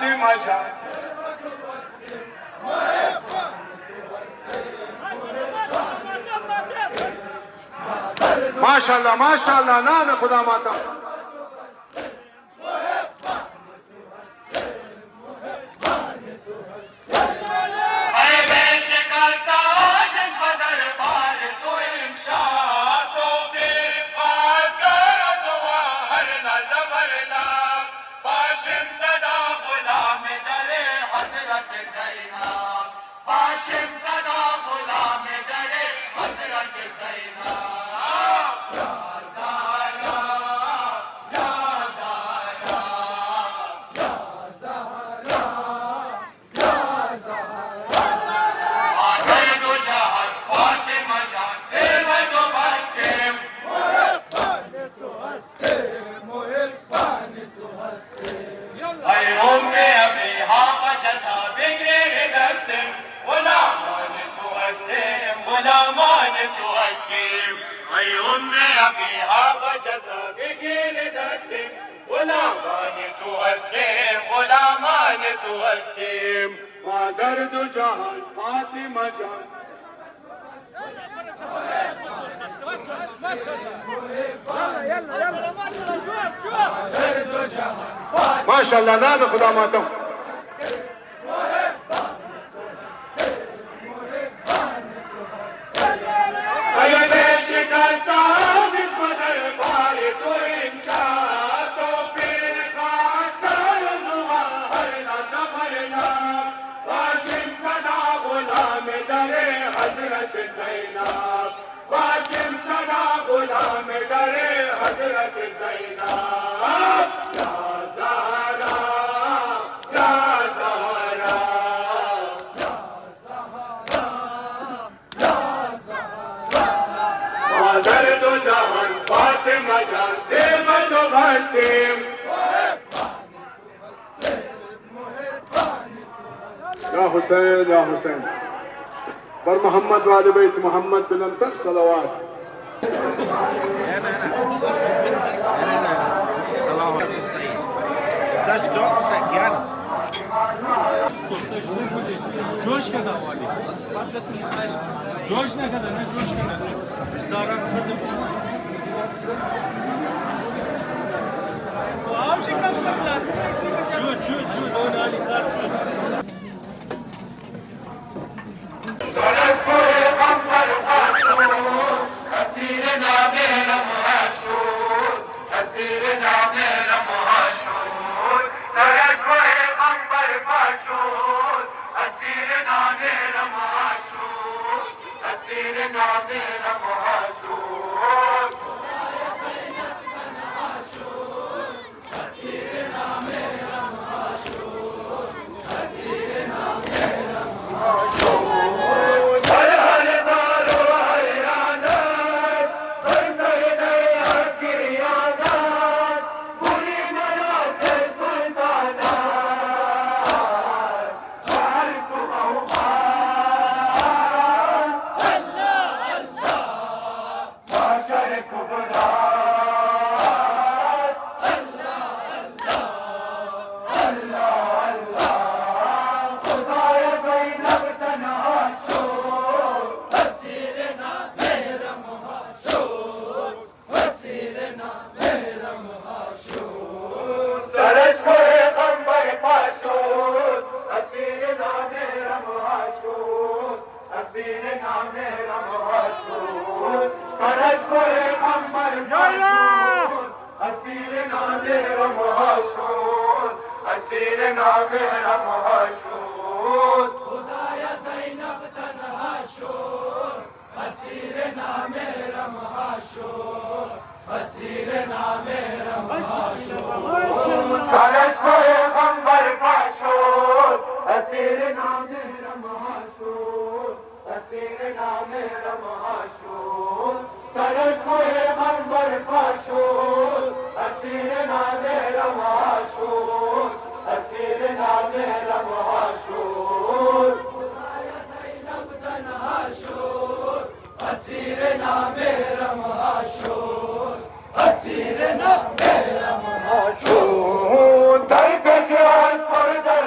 फातिमा जान माशाल्लाह माशाल्लाह नाम खुदा माता दर्द जहान फातिमा जान माशाल्लाह नाम खुदा माता बाशिम सदा गुलाम दरे हजरत ज़ैनब या ज़हरा या ज़हरा या ज़हरा या ज़हरा दर्द जहान फातिमा जान देवत वसीम या हुसैन या हुसैन बर मोहम्मद वाले बैत मोहम्मद बिलंतर सलावात جوش كذا والي جوشنا كذا نه جوش كذا استارا خدم شو دون علي كار شو दर कश पर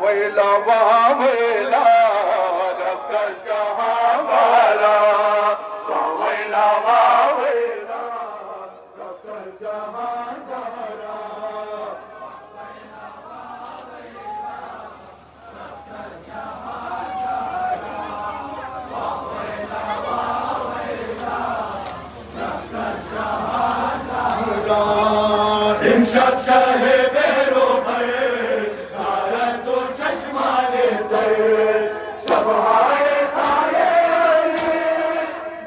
واويلا واويلا رفت الشهامة واويلا واويلا رفت الشهامة امشب شه برو بر دارد و چشمان در شبهای تایری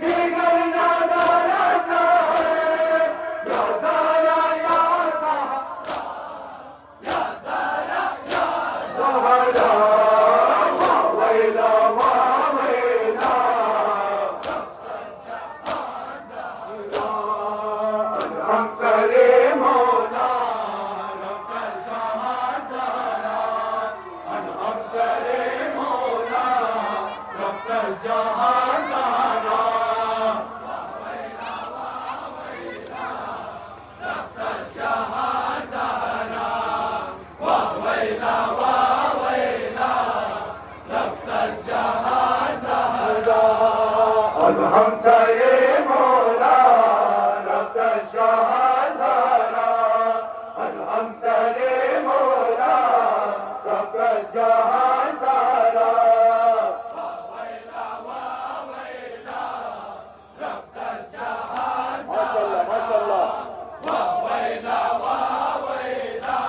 دیگر ندارد صاحب یا زارا یا زارا یا زهرا واویلا واویلا هم سلیمونا رفت الجهان انهم سلیمونا رفت الجهان انهم سلیمونا رفت الجهان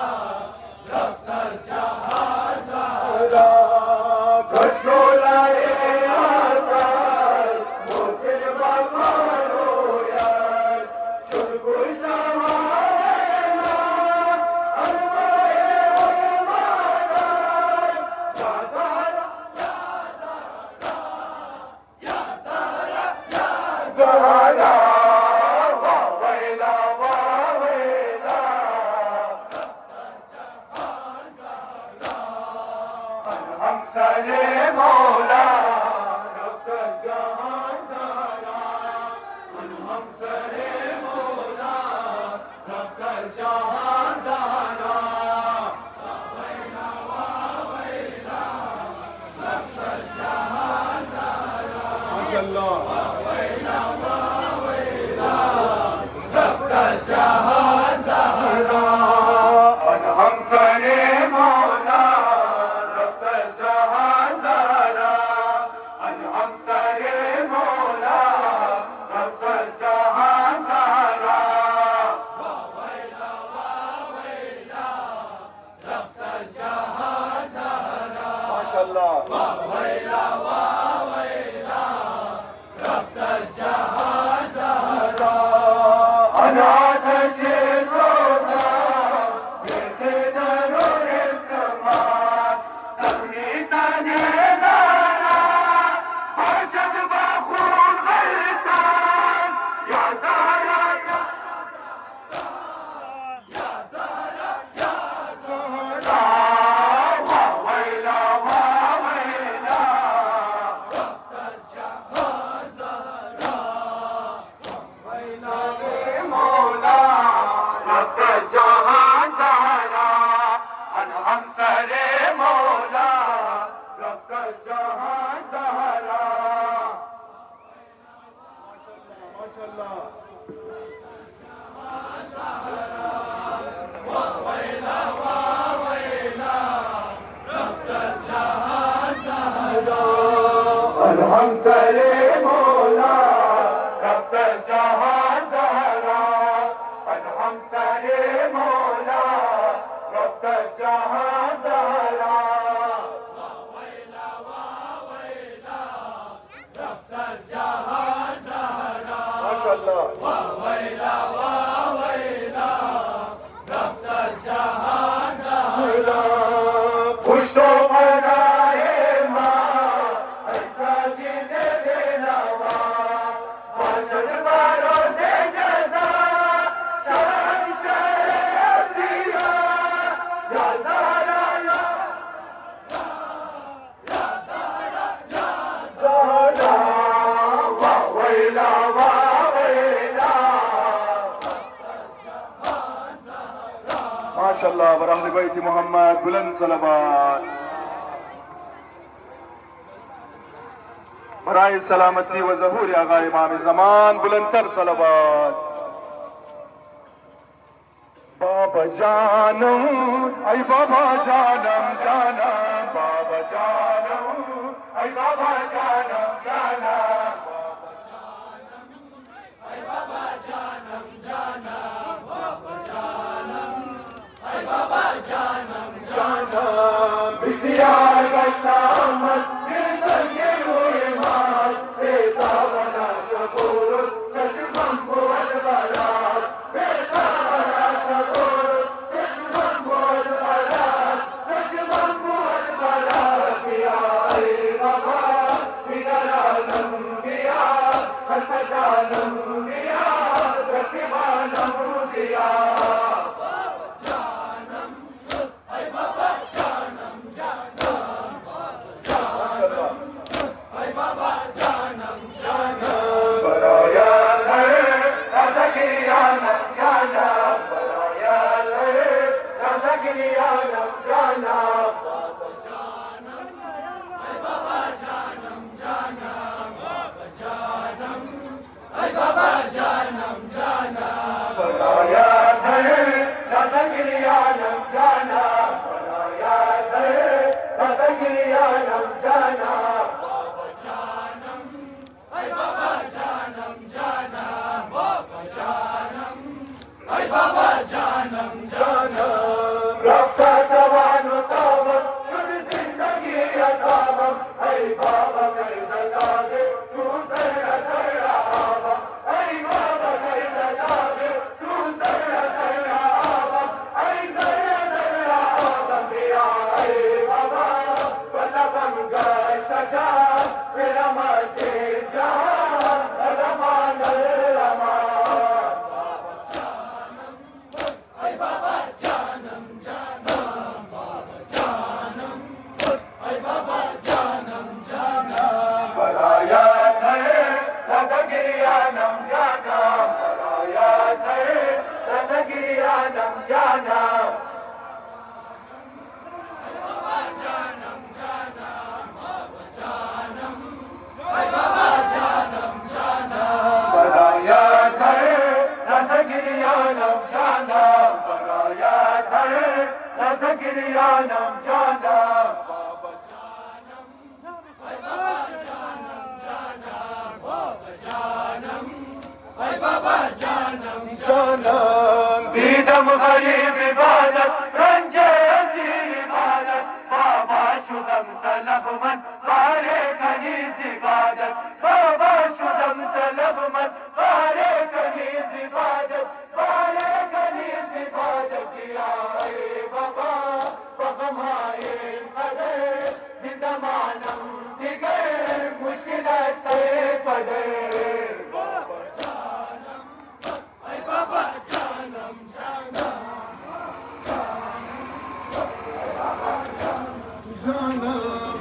انهم سلیمونا رفت الجهان ما شاء الله ما شاء الله ما شاء الله برأهل بيت محمد بلند صلوات बराए सलामती व ज़हूर आगा इमाम ज़मान बुलंदतर सलावत। बाबा जानम आई बाबा जानम जाना, बाबा जानम आई बाबा जानम जाना, बिसियार का शामत दिल लगे हुए मार बेटा बना शकोर चश्मम बोल बारात, बेटा बना शकोर चश्मम बोल बारात, चश्मम बोल बारात पिया ए बाबा बिगड़ानम दिया हसजानम दिया गतिमानम दिया। दीदम गरीब इबादत रंजे अजीर इबादत, बाबा शुदम तलब मन बारे कनीज इबादत, बाबा शुदम तलब मन बारे कनीज इबादत, बारे कनीज इबादत किया ए बाबा बगमाए कदर जिंदमानम दिगर मुश्किल से पड़े।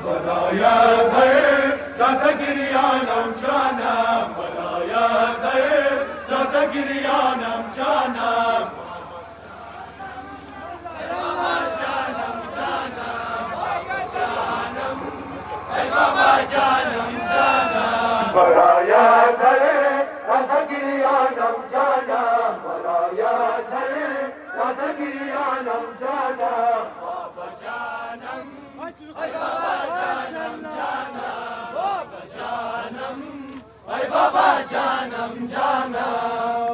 बलाया धर दसगिरियानम जाना, बलाया धर दसगिरियानम जाना, बाबा जानम जाना, बाबा जानम जाना, बलाया धर दसगिरियानम जाना, बलाया धर दसगिरियानम जाना, बाबा जानम बाबा जानम जाना,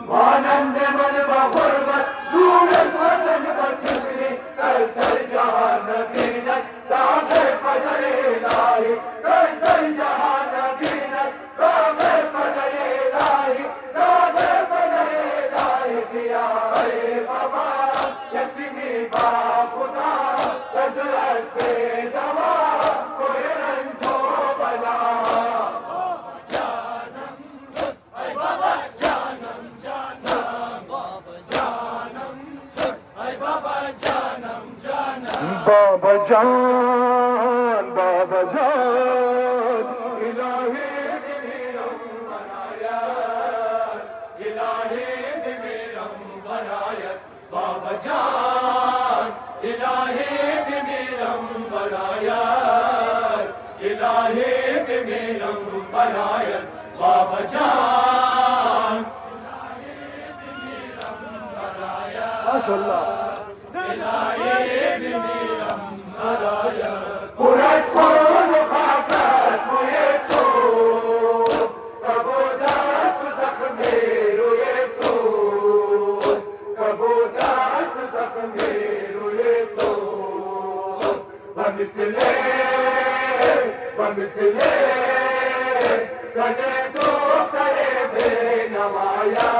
मानंद मन बहुरबत दूर स्वतन बचने कर कर जहान बीनत दागे पदरे लाई, कर कर जहान बीनत दागे पदरे लाई, दागे पदरे लाई पिया ए बाबा यस्मी बापुना रजत पे दवा कोई रंजो बला। बाबा जान इलाही दिमिरम बरायत, इलाही दिमिरम बरायत, बाबा जान इलाही दिमिरम बरायत, इलाही दिमिरम براية بابا جان ما شاء الله قرأت قرآن وخاكس ويكتب كبوداس زخمير ويكتب كبوداس زخمير ويكتب بمثله كنتو قريب نوايا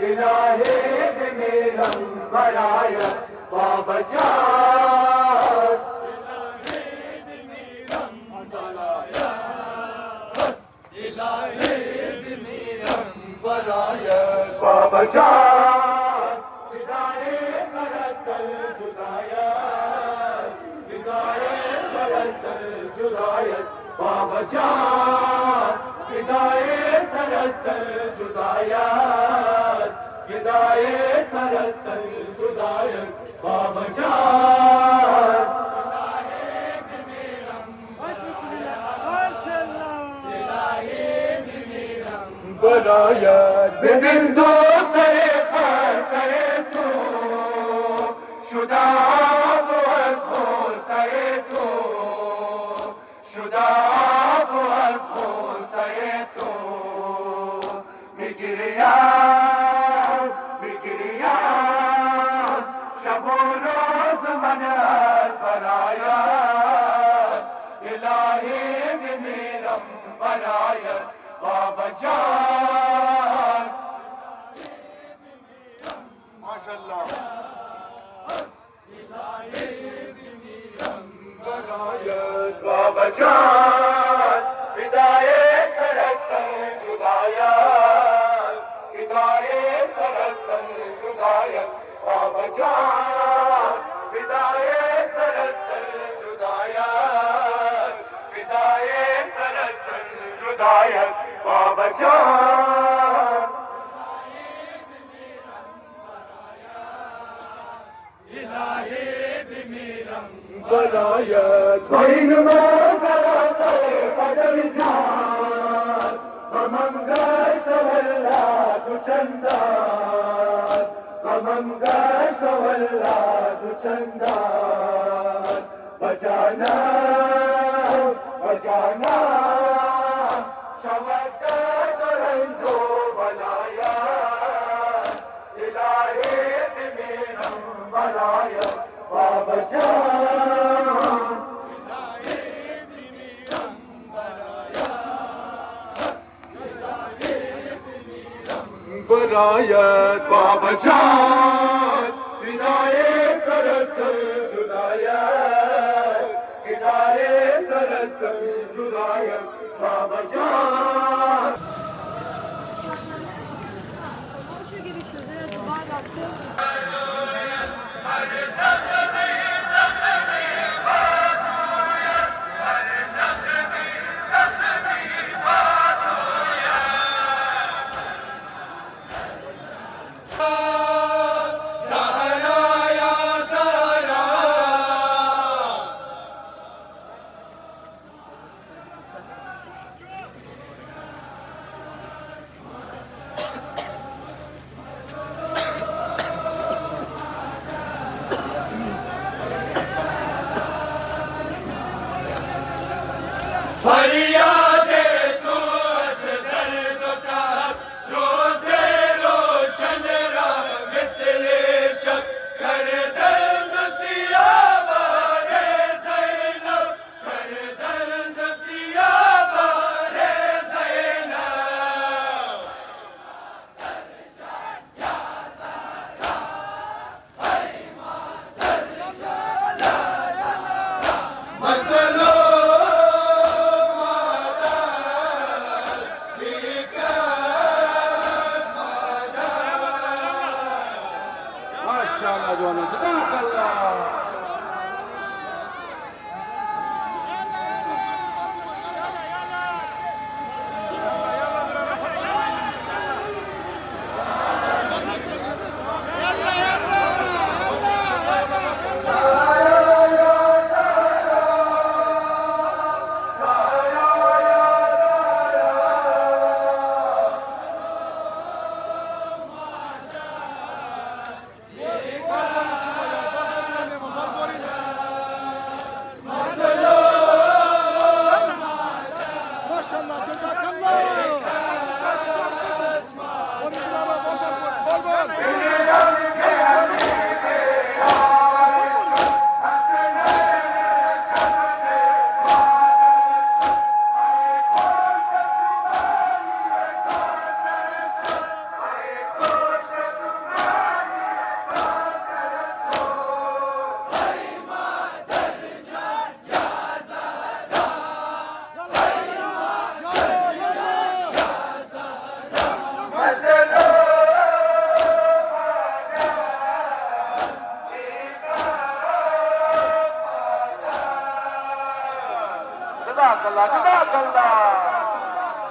إلهي بميرا برايا بابا جان بابا جان فدائے سرستر جدایت فدائے سرستر جدایت بابا جان فدائے سرستر جدایت فدائے سرستر جدایت بابا جان برايات ببندو طريقة سيتو شداب وأزغور سيتو شداب وأزغور سيتو مجريان مجريان شبولوز من البرايات إلهي بميرم برايات بابا جان ما شاء الله بابا جان فدائے سرستر جدایت فدائے سرستر جدایت بابا جان فدائے سرستر جدایت فدائے سرستر جدایت بابا جان برايات بين ما قرأت قدر جان ومن قاش ولا تشندان ومن قاش ولا تشندان بجانا بجانا شوكت رنجو بلايا إلهي بميرا بلايا بابا جان برايات بابا جان فدائے سرستر جدایت فدائے سرستر جدایت بابا جان Şu gibi kızı duvar yaptı. फरियादे तू अस दर्द का रोज़े रोशन रा मिसले शब कर दर्द सिया बारे ज़ैनब कर दर्द सिया बारे ज़ैनब मसलो ما شاء الله جوانا تبارك الله يلا جزاك الله جزاك الله.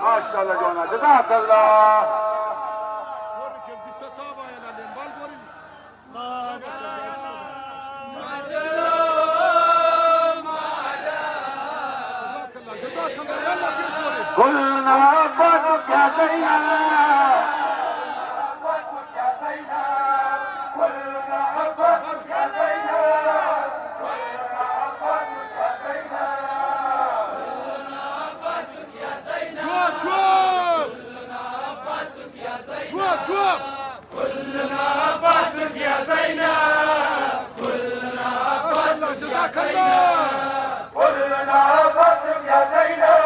Maşallah Jona, Jazakallah. كلنا عباسك يا زينب عباسك يا زينب كلنا عباسك يا زينب كلنا عباسك يا زينب كلنا عباسك يا زينب كلنا عباسك يا زينب كلنا عباسك يا زينب كلنا عباسك جزاك الله كلنا عباسك يا زينب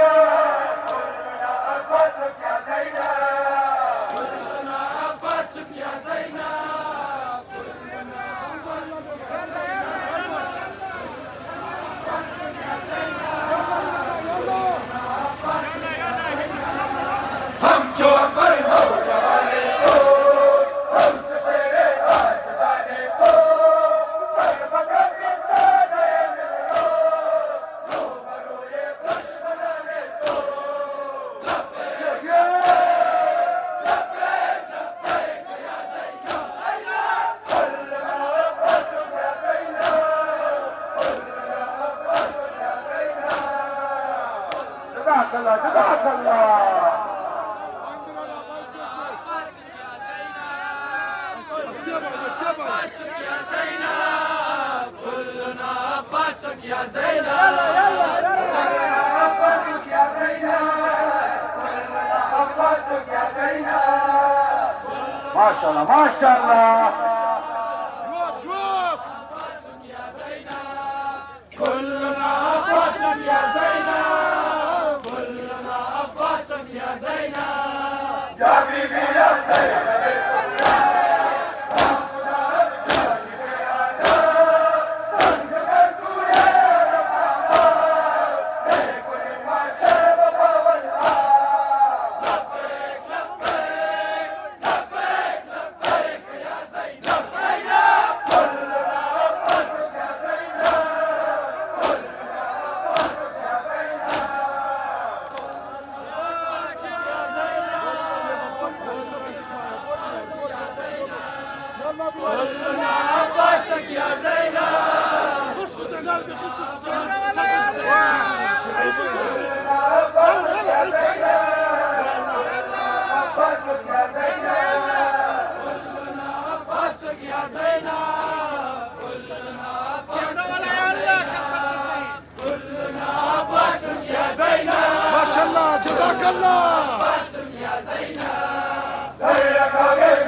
جزاك الله جزاك الله. عباسك يا زينب كلنا عباسك يا زينب عباسك يا زينب كلنا عباسك يا زينب. ما شاء الله ما شاء الله. عباسك يا زينب كلنا عباسك يا زينب كلنا عباسك يا زينب يا حبيبي يا زينب. كلنا عباسك يا زينب خشوا قلبي خشوا كلنا عباسك يا زينب كلنا عباسك يا زينب كلنا عباسك يا زينب كلنا عباسك يا زينب ما شاء الله جزاك الله. عباسك يا زينب غيرك غير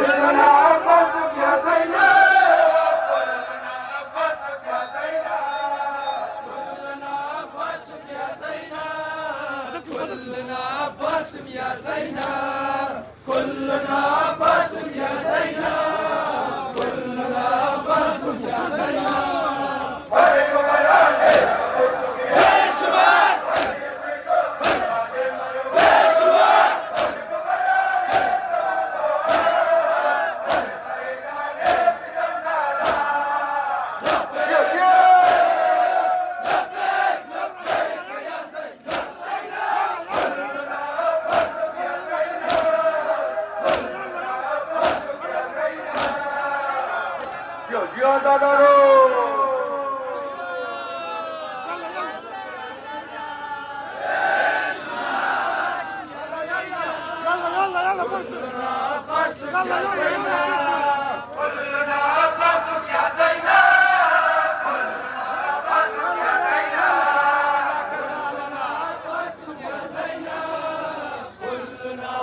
كلنا عباسك يا زينب كلنا عباسك يا زينب كلنا عباسك يا زينب كلنا عباسك يا زينب كلنا عباسك يا زينب كلنا عباسك يا زينب يا دادارو كلنا عباسك يا زينب كلنا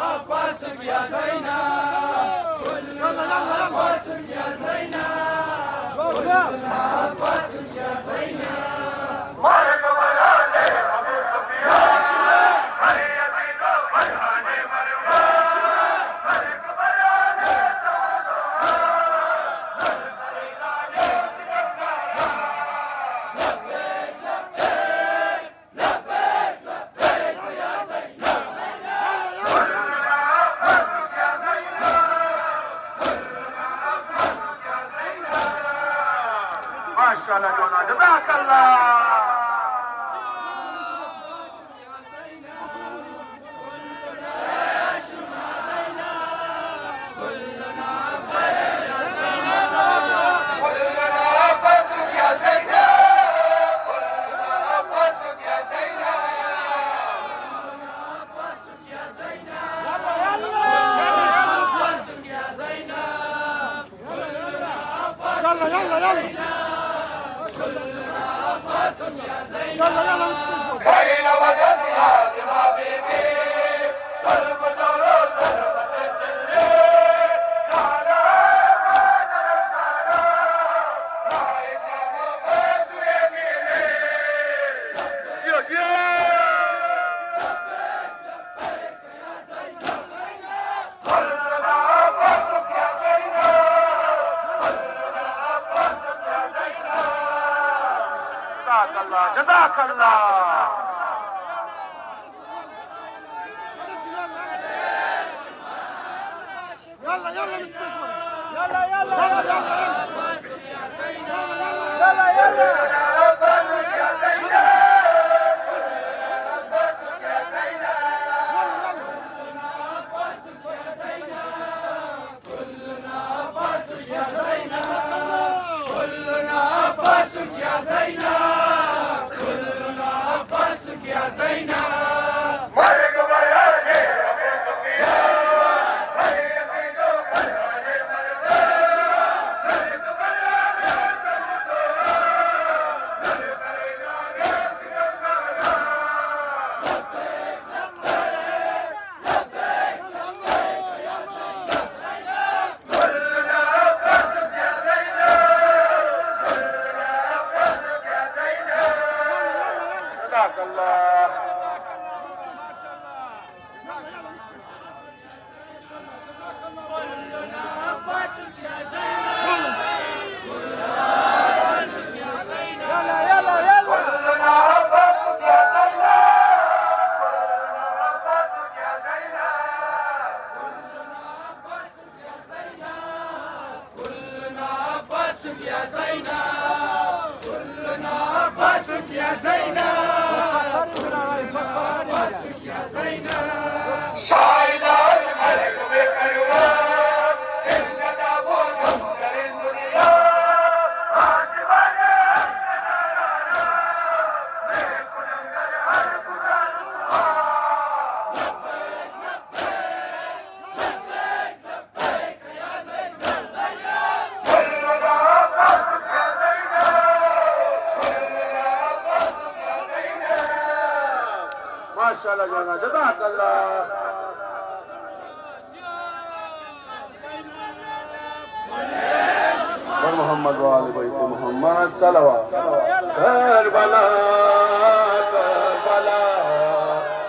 عباسك يا زينب كلنا عباسك يا زينب كلنا عباسك يا زينب مرحبا يا ابو سفيان علي يزيد فرحان مروان مرحبا يا ما شاء الله جونا جزاك الله كاين وجد يا حبيبي سلم جورو سلمت سلي على بدر الزهرا عائشة وبيت يميني يا كلنا عباسك يا زينب كلنا عباسك يا زينب جزاك الله جزاك الله كلنا عباسك يا زينب كلنا عباسك يا زينب مرحبا يا ابو سفيان علي يزيد فرحان مروان مرحبا يا كلنا عباسك يا زينب كلنا عباسك يا زينب جزاك الله كلنا عباسك يا زينب كلنا عباسك يا زينب كلنا عباسك يا زينب كلنا عباسك يا زينب كلنا عباسك يا زينب كلنا عباسك يا زينب شاهدنا الملك بكيوان إن تابوت مدر الدنيا حاسبنا كلنا عباسك يا زينب كلنا عباسك يا زينب ما شاء الله جزاك الله और मोहम्मद वाले बैत मोहम्मद सलवात। Karbala Karbala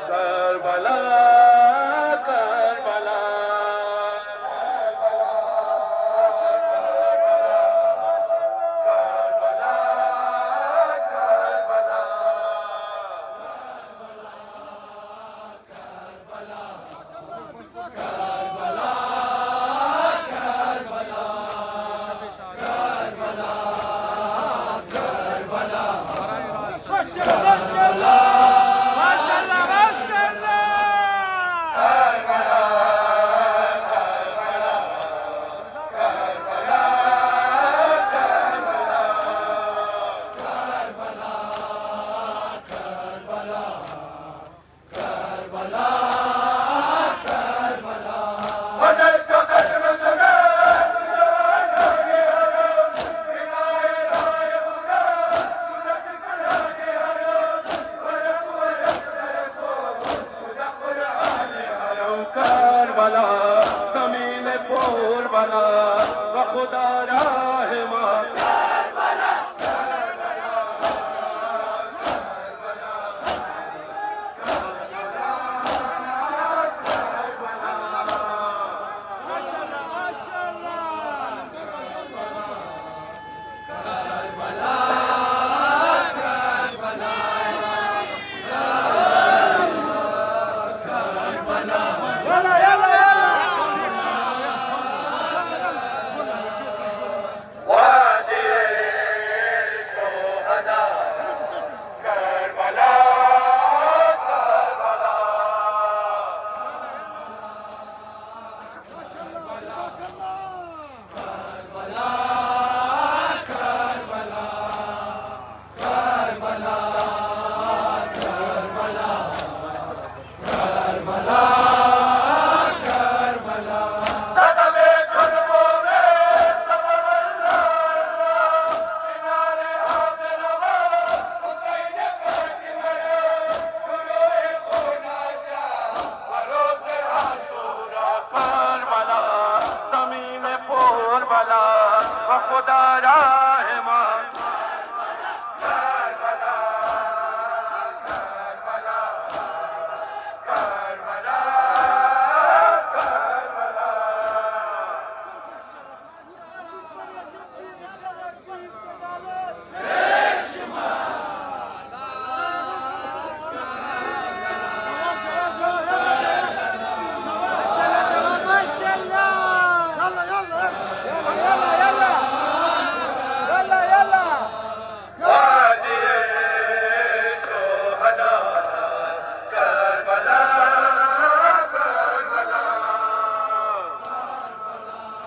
Karbala Karbala Karbala ज़मीन पोर बला व खुदा रहमा। खुदा रहमा।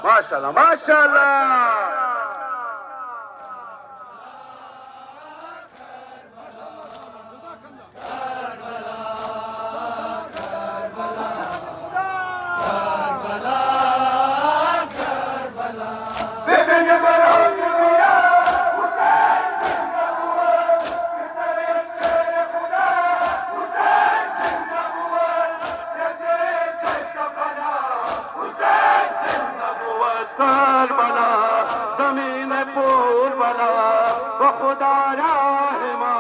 माशाल्लाह माशाल्लाह। करबला ज़मीन पोर बला व खुदा रहमा।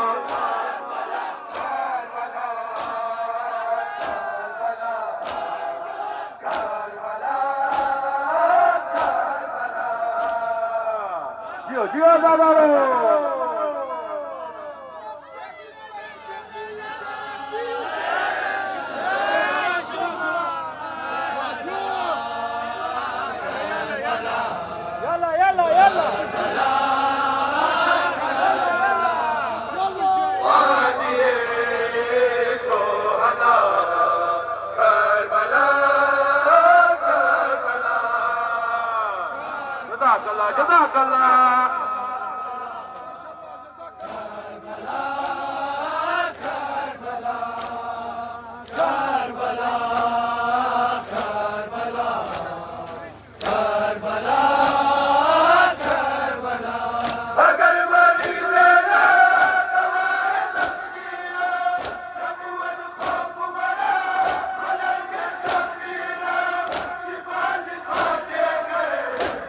जियो जियो बाबा। जज़ाकल्लाह जज़ाकल्लाह।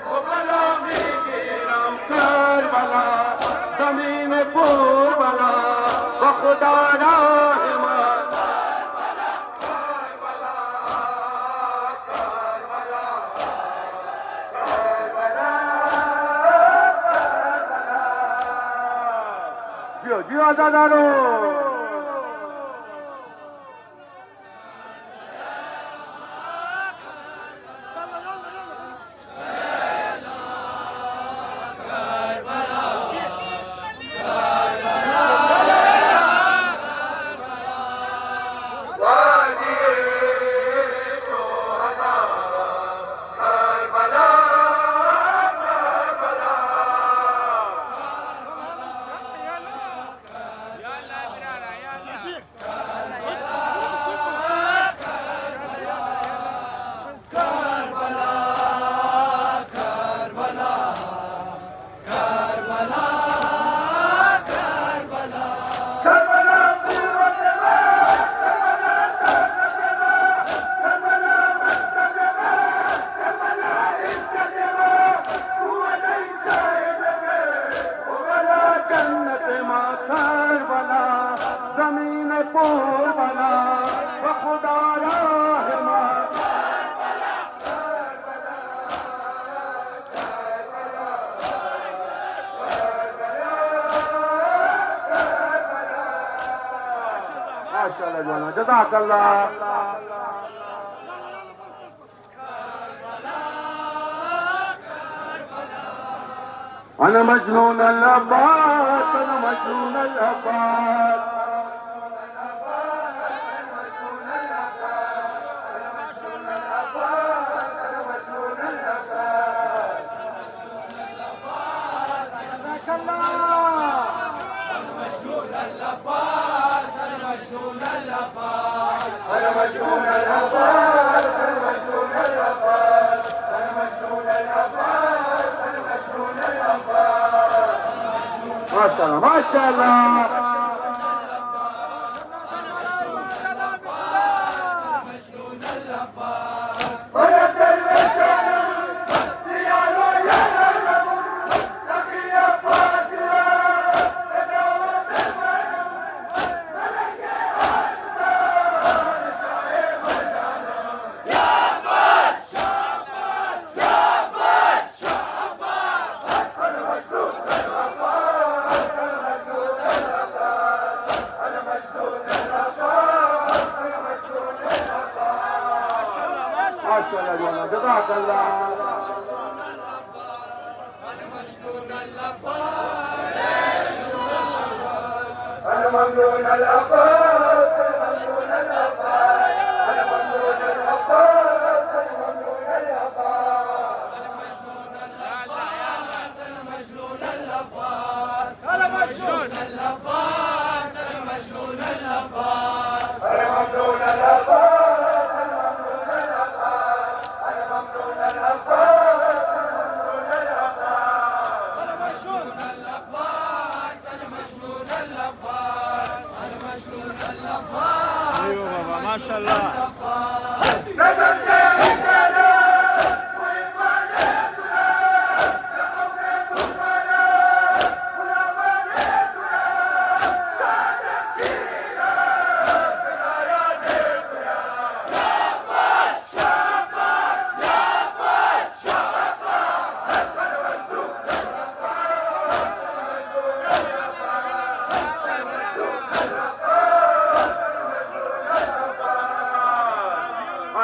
करबला खुदा रहमत जियो जियो आजादारो जज़ाकल्लाह أنا مجنون الأباس أنا مجنون الأباس ما شاء الله ما شاء الله جزاك الله أنا ممنون الأباس أنا ممنون الأباس أنا ممنون الأباس أنا مجنون الأباس أنا مجنون الأباس أنا مجنون الأباس أنا ممنون الأباس ما شاء الله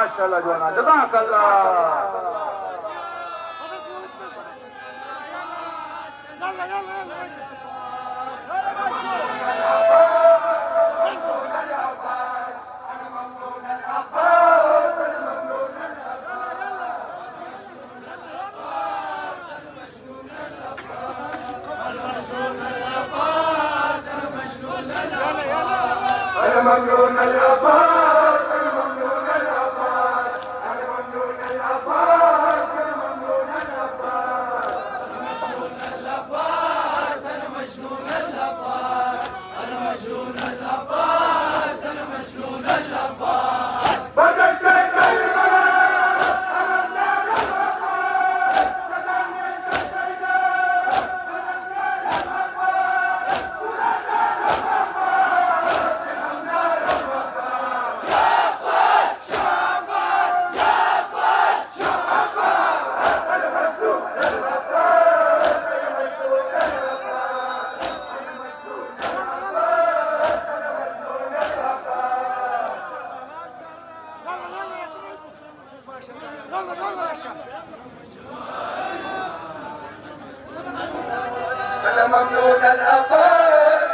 माशाअल्लाह जो ना जज़ाकल्लाह أنا ممنون الأباس أنا ممنون الأباس أنا ممنون الأباس أنا ممنون الأباس أنا مجنون الأباس أنا مجنون الأباس أنا مجنون الأباس بدك أنا ممنون الأباس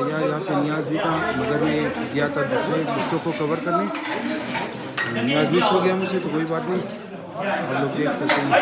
या यहाँ पे नियाज भी था, मगर मैं गया था दूसरे दोस्तों को कवर करने। नियाज मिस हो गया मुझसे, तो कोई बात नहीं, आप लोग देख सकते हैं।